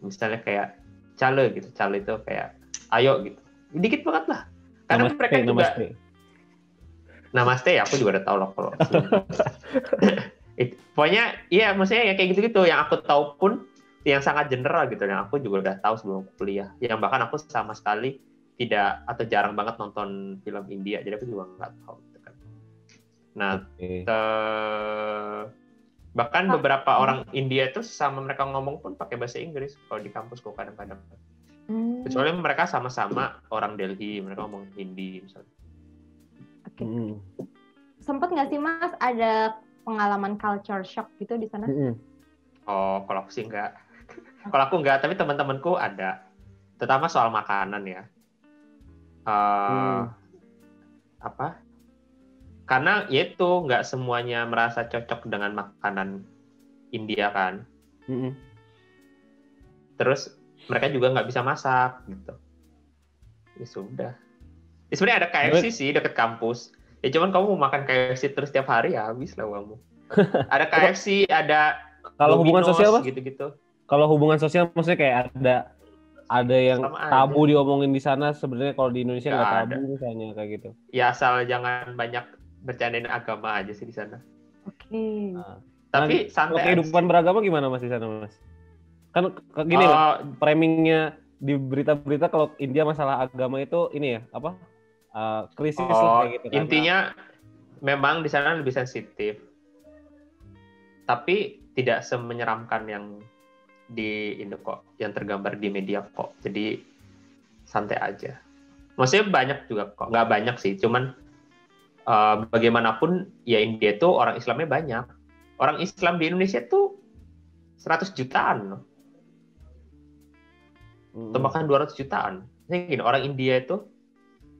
Misalnya kayak cale gitu, cale itu kayak ayo gitu, dikit banget lah. Karena Namaste, mereka juga namaste ya, aku juga udah tahu loh kalau. Pokoknya iya, maksudnya ya kayak gitu-gitu. Yang aku tahu pun yang sangat general gitu, yang aku juga udah tahu sebelum aku kuliah. Yang bahkan aku sama sekali tidak atau jarang banget nonton film India, jadi aku juga nggak tahu. Nah, bahkan beberapa orang India itu sama mereka ngomong pun pakai bahasa Inggris kalau di kampusku kadang-kadang. Kecuali mereka sama-sama orang Delhi, mereka ngomong Hindi misalnya. Sempet nggak sih Mas ada pengalaman culture shock gitu di sana? Oh, kalau aku sih enggak. Kalau aku enggak, tapi teman-temanku ada. Terutama soal makanan ya. Apa? Karena ya itu nggak semuanya merasa cocok dengan makanan India kan. Terus mereka juga nggak bisa masak gitu. Ya sudah. Ya, sebenarnya ada KFC sih dekat kampus. Ya cuman kamu mau makan KFC terus tiap hari ya habis lah kamu. Ada KFC, ada kalau hubungan sosial Mas? Gitu-gitu. Kalau hubungan sosial maksudnya kayak ada yang tabu diomongin di sana, sebenarnya kalau di Indonesia nggak tabu misalnya kayak gitu. Ya asal jangan banyak bercandain agama aja sih di sana. Oke. Tapi santai. Kehidupan beragama gimana Mas di sana Mas? Kan gini lah, framingnya di berita-berita kalau India masalah agama itu ini ya apa? Krisis lah kayak gitu. Intinya memang di sana lebih sensitif. Tapi tidak semenyeramkan yang di Indo kok, yang tergambar di media kok. Jadi santai aja. Maksudnya banyak juga kok, nggak banyak sih. Cuman bagaimanapun ya India itu orang Islamnya banyak. Orang Islam di Indonesia tuh 100 jutaan loh. Atau bahkan 200 jutaan. Jadi gini, orang India itu,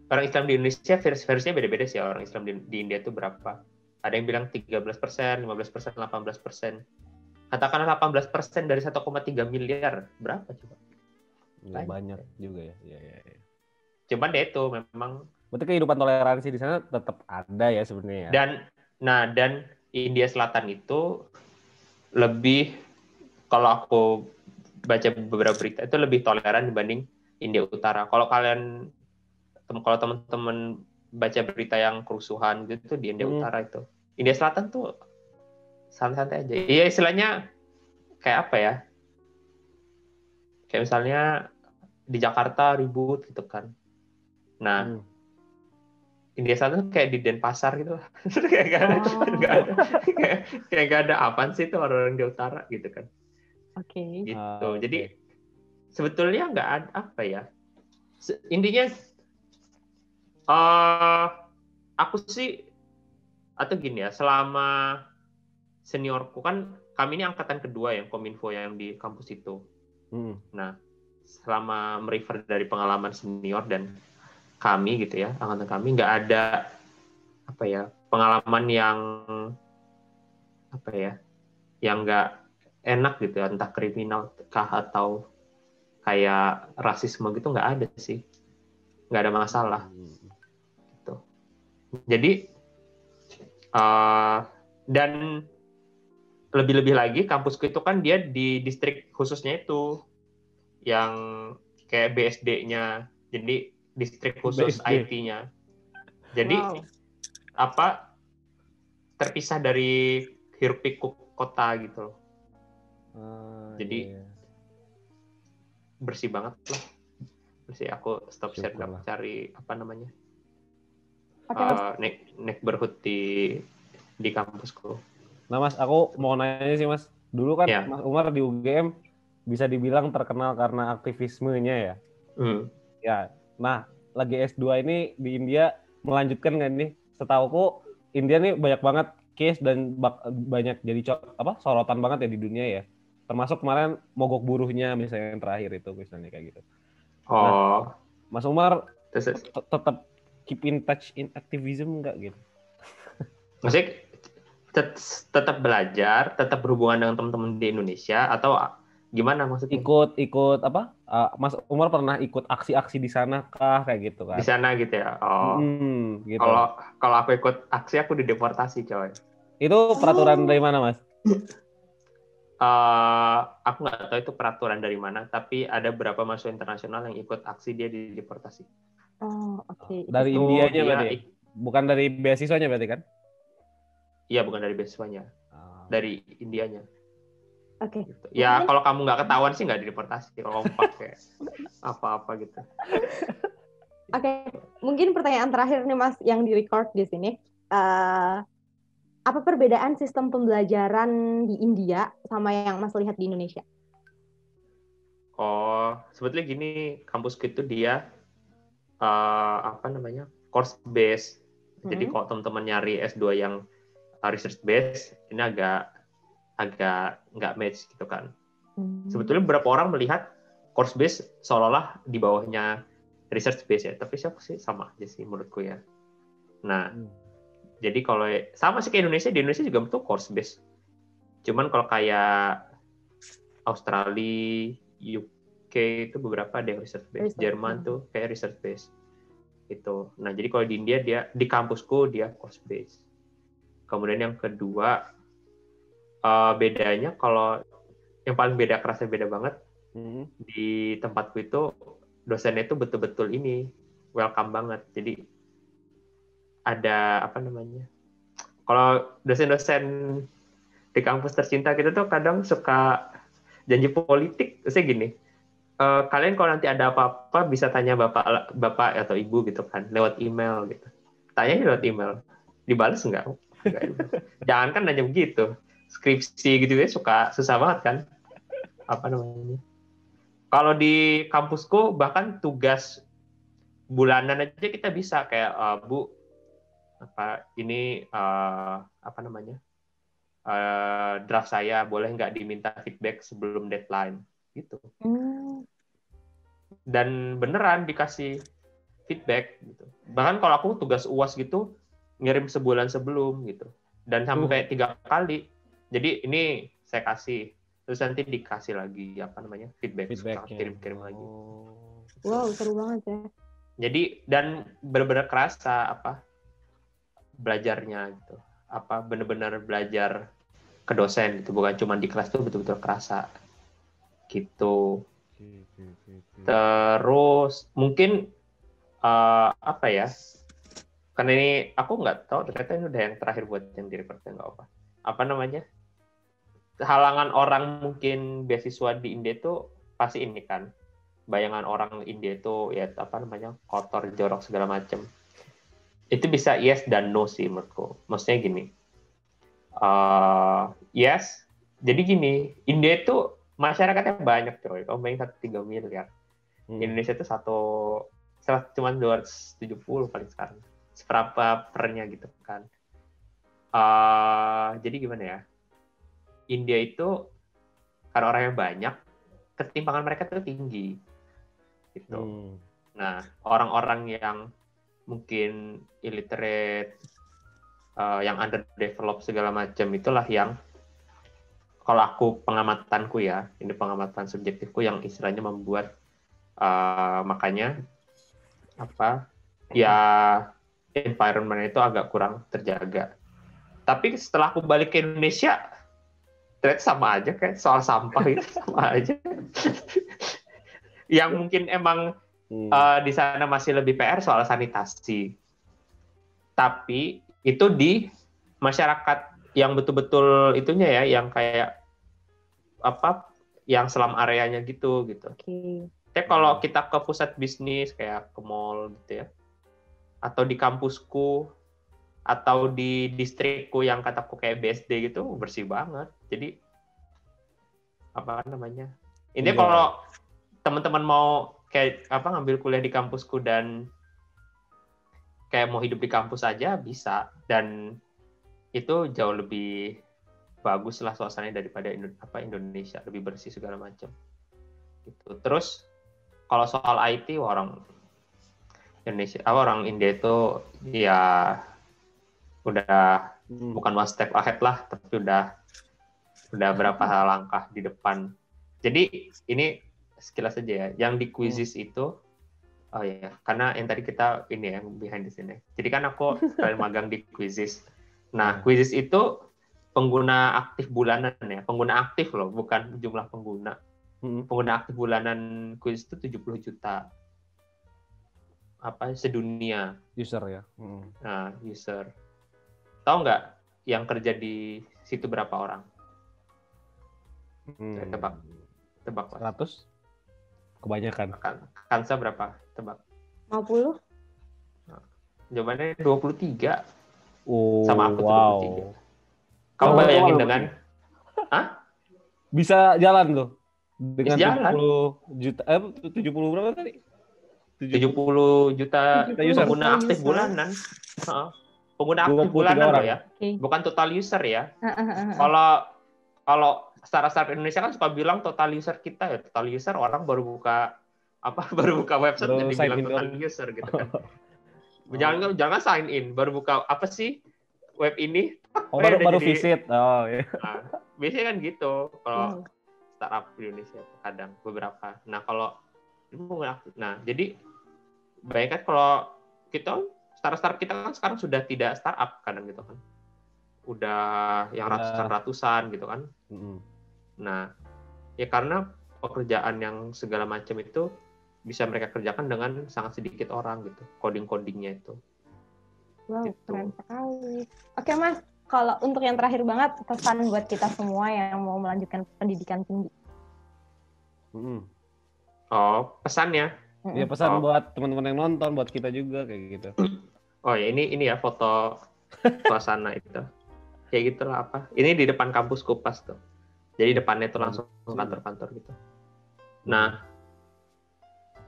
orang Islam di Indonesia versinya beda-beda sih. Orang Islam di India itu berapa? Ada yang bilang 13%, 15%, 18%. Katakanlah 18% dari 1,3 miliar. Berapa coba? Banyak juga ya. Ya. Cuman dia itu memang. Berarti kehidupan toleransi di sana tetap ada ya sebenarnya. Dan India Selatan itu lebih, kalau aku baca beberapa berita itu lebih toleran dibanding India Utara. Kalau teman-teman baca berita yang kerusuhan gitu di India Utara itu, India Selatan tuh santai-santai aja. Iya istilahnya kayak apa ya? Kayak misalnya di Jakarta ribut gitu kan. Nah, India Selatan kayak di Denpasar gitu lah. kayak gak ada apaan sih itu orang-orang di utara gitu kan. Oke. Gitu. Jadi sebetulnya nggak ada apa ya. Intinya aku sih atau gini ya, selama seniorku kan kami ini angkatan kedua yang Kominfo yang di kampus itu. Nah, selama merefer dari pengalaman senior dan kami gitu ya, angkatan kami nggak ada apa ya pengalaman yang apa ya yang nggak enak gitu, entah kriminal kah atau kayak rasisme gitu, nggak ada sih, nggak ada masalah gitu. Jadi dan lebih-lebih lagi kampusku itu kan dia di distrik khususnya itu yang kayak BSD-nya, jadi distrik khusus BSD. IT-nya. Jadi terpisah dari hiruk pikuk kota gitu. Jadi bersih banget lah. Bersih. Aku stop share cari apa namanya. Neighborhood di kampusku. Nah Mas, aku mau nanya sih Mas. Dulu kan Mas Umar di UGM bisa dibilang terkenal karena aktivismenya ya. Ya. Nah, lagi S2 ini di India melanjutkan nggak nih? Setauku India nih banyak banget case dan banyak jadi sorotan banget ya di dunia ya. Termasuk kemarin mogok buruhnya misalnya yang terakhir itu misalnya kayak gitu. Nah, Mas Umar tetap keep in touch in activism nggak gitu? Maksudnya tetap belajar, tetap berhubungan dengan teman-teman di Indonesia atau gimana maksudnya? Ikut apa? Mas Umar pernah ikut aksi-aksi di sana kah kayak gitu Di kan? sana gitu ya. Oh. Gitu. Kalau aku ikut aksi aku dideportasi, coy. Itu peraturan dari mana, Mas? Aku nggak tahu itu peraturan dari mana, tapi ada beberapa mahasiswa internasional yang ikut aksi dia dideportasi. Oh, oke. Dari Itu Indianya dia berarti ya? Bukan dari beasiswanya berarti kan? Iya, bukan dari beasiswanya, dari Indianya. Oke. Gitu. Ya kalau kamu nggak ketahuan sih nggak dideportasi, kalau kamu pakai apa-apa gitu. Oke, mungkin pertanyaan terakhir nih Mas yang di-record di sini. Apa perbedaan sistem pembelajaran di India sama yang Mas lihat di Indonesia? Oh, sebetulnya gini, kampusku itu dia course base. Jadi kalau teman-teman nyari S2 yang research base, ini agak nggak match gitu kan. Sebetulnya beberapa orang melihat course base seolah-olah di bawahnya research base ya, tapi siapa sih sama aja sih menurutku ya. Nah, jadi kalau sama sih kayak Indonesia, di Indonesia juga betul course base. Cuman kalau kayak Australia, UK itu beberapa ada yang research base, Jerman tuh kayak research base. Itu. Nah, jadi kalau di India dia di kampusku dia course base. Kemudian yang kedua bedanya kalau yang paling beda kerasa beda banget di tempatku itu dosennya itu betul-betul ini welcome banget. Jadi ada apa namanya? Kalau dosen-dosen di kampus tercinta kita tuh kadang suka janji politik, saya gini. Kalian kalau nanti ada apa-apa bisa tanya bapak atau ibu gitu kan lewat email gitu. Tanya lewat email, dibalas enggak? Jangan kan nanya begitu. Skripsi gitu ya suka susah banget kan? Apa namanya? Kalau di kampusku bahkan tugas bulanan aja kita bisa kayak Bu draft saya boleh nggak diminta feedback sebelum deadline gitu. Dan beneran dikasih feedback gitu. Bahkan kalau aku tugas UAS gitu ngirim sebulan sebelum gitu. Dan sampai 3 kali. Jadi ini saya kasih terus nanti dikasih lagi feedback kirim lagi. Wow, seru banget ya. Jadi dan benar-benar kerasa belajarnya gitu. Benar-benar belajar ke dosen gitu, bukan cuma di kelas tuh betul-betul kerasa gitu. Terus mungkin karena ini aku nggak tahu ternyata ini udah yang terakhir buat yang di-record nggak apa. Halangan orang mungkin beasiswa di India itu pasti ini kan bayangan orang India itu ya kotor jorok segala macam. Itu bisa yes dan no sih menurutku. Maksudnya gini, yes, jadi gini, India itu masyarakatnya banyak coy. Kamu bayangin 3 miliar. Indonesia itu cuma 270 paling sekarang. Seberapa pernya gitu kan. Jadi gimana ya? India itu karena orangnya banyak, ketimpangan mereka tuh tinggi. Gitu. Nah, orang-orang yang mungkin illiterate, yang underdeveloped segala macam itulah yang kalau aku pengamatanku ya, ini pengamatan subjektifku yang istilahnya membuat makanya environment itu agak kurang terjaga. Tapi setelah aku balik ke Indonesia, ternyata sama aja kayak soal sampah itu sama aja. Yang mungkin emang di sana masih lebih PR soal sanitasi. Tapi itu di masyarakat yang betul-betul itunya ya, yang kayak yang selam areanya gitu. Tapi kalau kita ke pusat bisnis kayak ke mall gitu ya, atau di kampusku atau di distrikku yang kataku kayak BSD gitu bersih banget. Jadi ini kalau teman-teman mau kayak ngambil kuliah di kampusku dan kayak mau hidup di kampus aja bisa, dan itu jauh lebih bagus lah suasananya daripada Indonesia, lebih bersih segala macam gitu. Terus kalau soal IT orang Indonesia orang India itu ya udah bukan one step ahead lah, tapi udah berapa langkah di depan. Jadi ini sekilas aja ya. Yang di quizzes itu, oh ya, karena yang tadi kita ini yang behind the scene. Jadi kan aku sekalian magang di quizzes. Nah, quizzes itu pengguna aktif bulanan ya, pengguna aktif loh, bukan jumlah pengguna. Pengguna aktif bulanan quiz itu 70 juta. Sedunia. User ya. Nah, user. Tahu nggak yang kerja di situ berapa orang? Tebak. 100? Kebanyakan. Kansa berapa? Tebak. 50? Jawabannya 23. Oh, sama aku wow. 23. Kamu bayangin dengan bisa jalan loh. Dengan jalan. 70 juta 70 berapa tadi? 70 juta pengguna aktif bulanan. Pengguna aktif bulanan loh ya. Bukan total user ya. Kalau startup Indonesia kan suka bilang total user kita ya, total user orang baru buka website jadi bilang total user gitu kan. Jangan sign in, baru buka apa sih web ini? Baru visit. Oh ya. Nah, biasanya kan gitu kalau startup di Indonesia kadang beberapa. Nah, jadi bayangkan kalau kita startup kita kan sekarang sudah tidak startup kadang gitu kan. Udah yang ratusan gitu kan. Nah, ya karena pekerjaan yang segala macam itu bisa mereka kerjakan dengan sangat sedikit orang gitu, coding-codingnya itu. Wow, gitu. Keren sekali. Oke Mas, kalau untuk yang terakhir banget, pesan buat kita semua yang mau melanjutkan pendidikan tinggi. Oh, pesannya? Iya, pesan buat teman-teman yang nonton, buat kita juga kayak gitu. Oh ya, ini ya foto suasana itu. Kayak gitulah apa? Ini di depan kampus Kupas tuh. Jadi depannya tuh langsung kantor-kantor gitu. Nah,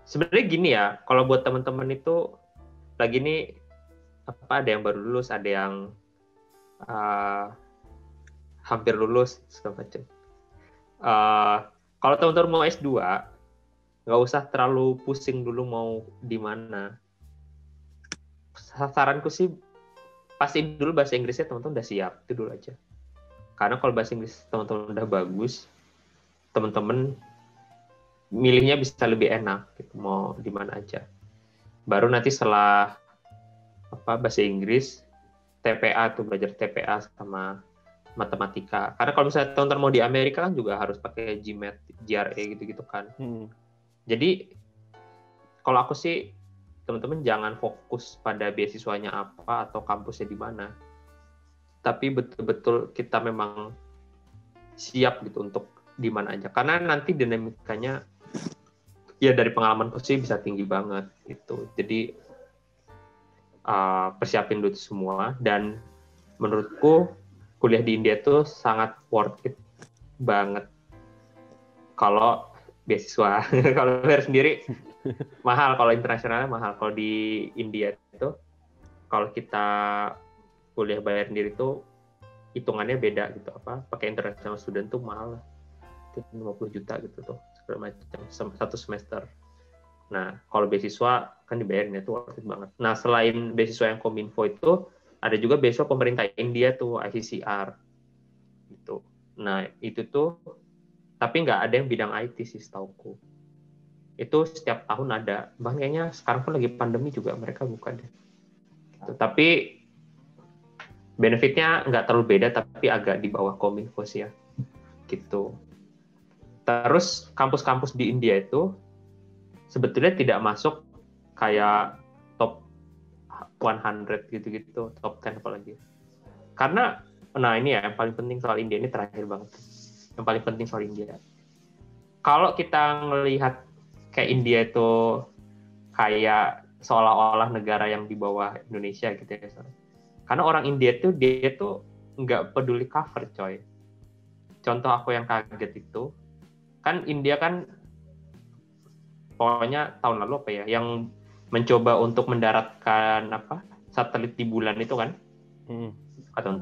sebenarnya gini ya, kalau buat teman-teman itu lagi nih ada yang baru lulus, ada yang hampir lulus segala macam. Kalau teman-teman mau S2, nggak usah terlalu pusing dulu mau di mana. Saranku sih pastiin dulu bahasa Inggrisnya teman-teman udah siap, itu dulu aja. Karena kalau bahasa Inggris teman-teman udah bagus, teman-teman milihnya bisa lebih enak, gitu, mau di mana aja. Baru nanti setelah bahasa Inggris, TPA tuh belajar TPA sama matematika. Karena kalau misalnya teman-teman mau di Amerika kan juga harus pakai GMAT, GRE gitu-gitu kan. Jadi kalau aku sih teman-teman jangan fokus pada beasiswanya apa atau kampusnya di mana. Tapi betul-betul kita memang siap gitu untuk di mana aja. Karena nanti dinamikanya ya dari pengalamanku sih bisa tinggi banget gitu. Jadi persiapin dulu semua, dan menurutku kuliah di India tuh sangat worth it banget kalau beasiswa. Kalau bayar sendiri mahal, kalau internasionalnya mahal. Kalau di India itu kalau kita kuliah bayar sendiri tuh hitungannya beda gitu, pakai international student tuh mahal lah, 50 juta gitu tuh segala macam satu semester. Nah, kalau beasiswa kan dibayarin itu worth it banget. Nah, selain beasiswa yang Kominfo itu, ada juga beasiswa pemerintah India tuh, ICCR. Gitu. Nah, itu tuh, tapi nggak ada yang bidang IT sih setauku. Itu setiap tahun ada. Bahkan kayaknya sekarang pun lagi pandemi juga mereka buka deh. Gitu. Tapi benefitnya nggak terlalu beda, tapi agak di bawah Kominfo sih ya. Gitu. Terus kampus-kampus di India itu sebetulnya tidak masuk kayak top 100 gitu-gitu, top 10 apalagi. Karena, nah ini ya yang paling penting soal India, ini terakhir banget. Yang paling penting soal India. Kalau kita ngelihat kayak India itu kayak seolah-olah negara yang di bawah Indonesia gitu ya. Karena orang India tuh, dia tuh nggak peduli cover, coy. Contoh aku yang kaget itu, kan India kan pokoknya tahun lalu yang mencoba untuk mendaratkan satelit di bulan itu kan, atau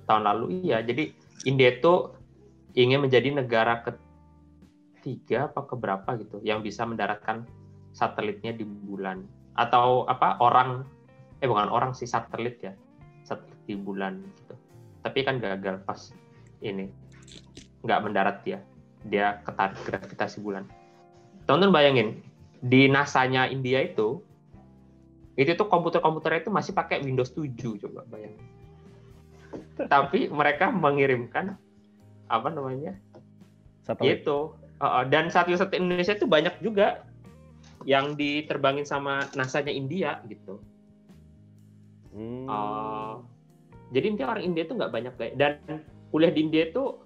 tahun lalu iya. Jadi India itu ingin menjadi negara ketiga apa keberapa gitu yang bisa mendaratkan satelitnya di bulan, atau bukan orang sih, satelit ya, satelit di bulan gitu. Tapi kan gagal pas ini, nggak mendarat dia ketarik gravitasi bulan. Teman-teman bayangin, di NASA-nya India itu tuh komputernya itu masih pakai Windows 7, coba bayangin. Tapi mereka mengirimkan apa namanya? Satelit. Itu. Dan satelit Indonesia itu banyak juga yang diterbangin sama NASA-nya India gitu. Jadi intinya orang India itu nggak banyak kayak, dan kuliah di India itu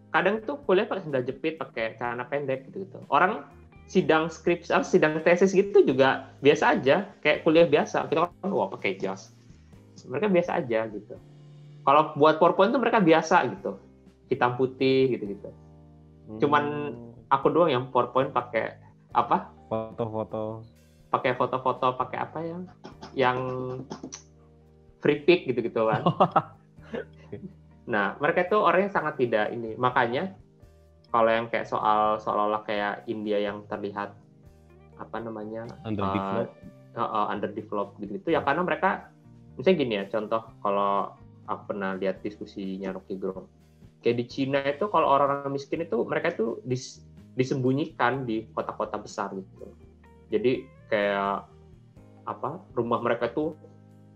kadang tuh kuliah pakai sandal jepit, pakai celana pendek gitu. Orang sidang skripsi, sidang tesis gitu juga biasa aja, kayak kuliah biasa. Kita kan pakai jas. Mereka biasa aja gitu. Kalau buat PowerPoint tuh mereka biasa gitu, hitam putih gitu. Cuman aku doang yang PowerPoint pakai apa? Foto-foto. Pakai foto-foto, pakai apa yang free pick gitu kan. Nah, mereka itu orangnya sangat tidak ini. Makanya kalau yang kayak seolah-olah kayak India yang terlihat apa namanya underdeveloped gitu ya, karena mereka misalnya gini ya, contoh kalau aku pernah lihat diskusinya Rocky Gerung, kayak di Cina itu kalau orang-orang miskin itu mereka itu disembunyikan di kota-kota besar gitu. Jadi kayak apa, rumah mereka tuh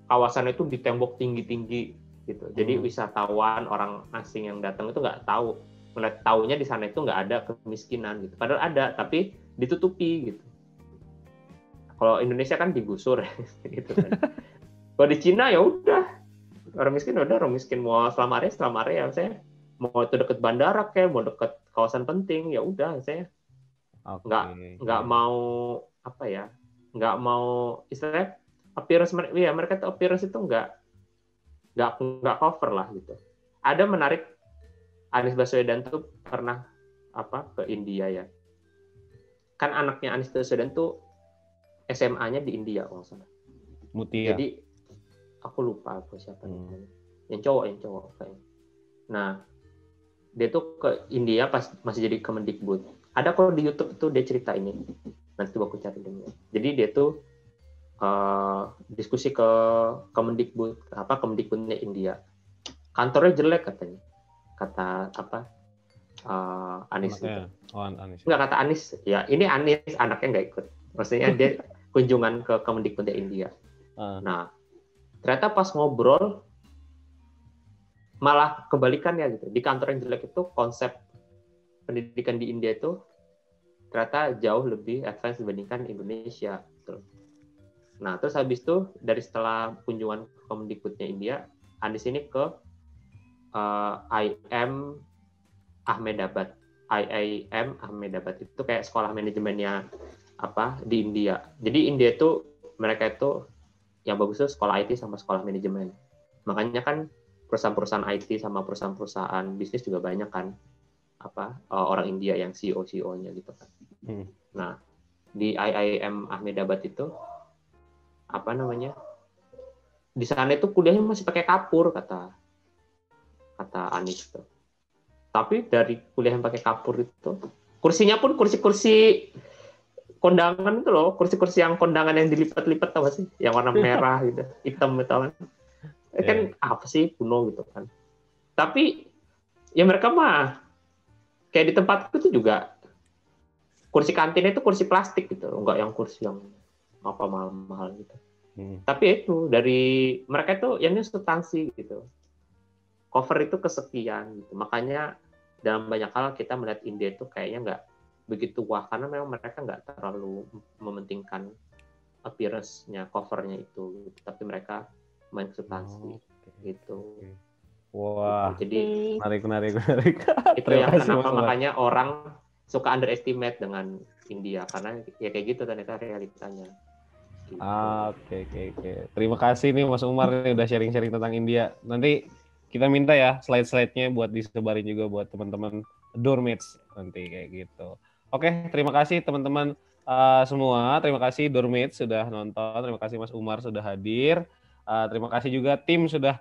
kawasan itu di tembok tinggi-tinggi gitu. Jadi wisatawan, orang asing yang datang itu nggak tahu. Taunya di sana itu nggak ada kemiskinan gitu. Padahal ada, tapi ditutupi gitu. Kalau Indonesia kan digusur gitu kan. Kalau di Cina ya udah, orang miskin mau selama area saya mau itu deket bandara kayak mau deket kawasan penting ya udah saya nggak mau apa ya, nggak mau istilahnya appearance mereka tuh appearance itu nggak cover lah gitu. Ada menarik, Anies Baswedan tuh pernah ke India ya. Kan anaknya Anies Baswedan tuh SMA-nya di India kalau salah. Mutia. Jadi aku lupa siapa namanya. Yang cowok kayaknya. Nah, dia tuh ke India pas masih jadi Kemendikbud. Ada kok di YouTube tuh dia cerita ini. Nanti aku cari dulu. Jadi dia tuh diskusi ke Kemendikbudnya India. Kantornya jelek katanya. Kata Anies gitu. Anies. Enggak, kata Anies. Ya, ini Anies anaknya nggak ikut. Maksudnya dia kunjungan ke Kemendikbudnya India. Nah, ternyata pas ngobrol malah kebalikannya gitu. Di kantor yang jelek itu konsep pendidikan di India itu ternyata jauh lebih advance dibandingkan Indonesia. Gitu. Nah, terus habis itu setelah kunjungan ke Kemendikbudnya India, Anies ini ke IIM Ahmedabad. IIM Ahmedabad itu kayak sekolah manajemennya di India. Jadi India itu mereka itu yang bagus itu sekolah IT sama sekolah manajemen. Makanya kan perusahaan-perusahaan IT sama perusahaan-perusahaan bisnis juga banyak kan orang India yang CEO-nya gitu kan. Nah, di IIM Ahmedabad itu di sana itu kuliahnya masih pakai kapur kata Anies itu. Tapi dari kuliah yang pakai kapur itu, kursinya pun kursi-kursi kondangan itu loh, kursi-kursi yang kondangan yang dilipat-lipat tau gak sih, yang warna merah gitu, hitam gitu kan. Kan apa sih, kuno gitu kan. Tapi ya mereka mah kayak di tempatku itu juga kursi kantin itu kursi plastik gitu, enggak yang kursi yang mahal-mahal gitu. Tapi itu dari mereka itu yang ini substansi gitu. Cover itu kesekian gitu. Makanya dalam banyak hal kita melihat India itu kayaknya nggak begitu wah, karena memang mereka nggak terlalu mementingkan appearance-nya, covernya itu gitu. Tapi mereka main substansi gitu. Wah, gitu. Jadi menarik. Itu yang kenapa makanya orang suka underestimate dengan India, karena ya kayak gitu ternyata realitanya. Gitu. Oke. Terima kasih nih Mas Umar nih udah sharing-sharing tentang India. Nanti kita minta ya slide-slide-nya buat disebarin juga buat teman-teman Dormates nanti kayak gitu. Oke, terima kasih teman-teman semua. Terima kasih Dormates sudah nonton. Terima kasih Mas Umar sudah hadir. Terima kasih juga tim sudah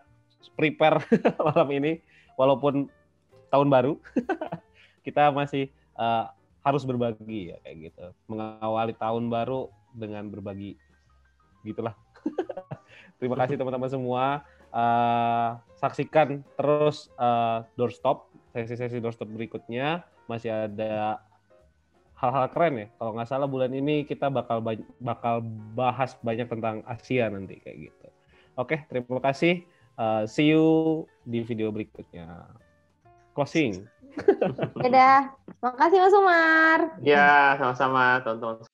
prepare malam ini. Walaupun tahun baru, kita masih harus berbagi ya kayak gitu. Mengawali tahun baru dengan berbagi. Gitulah. Terima kasih teman-teman semua. saksikan terus Doorstop, sesi-sesi Doorstop berikutnya. Masih ada hal-hal keren ya. Kalau nggak salah bulan ini kita bakal bahas banyak tentang Asia nanti kayak gitu. Oke, terima kasih. See you di video berikutnya. Closing. Dadah. Makasih Mas Umar. Ya, sama-sama teman-teman.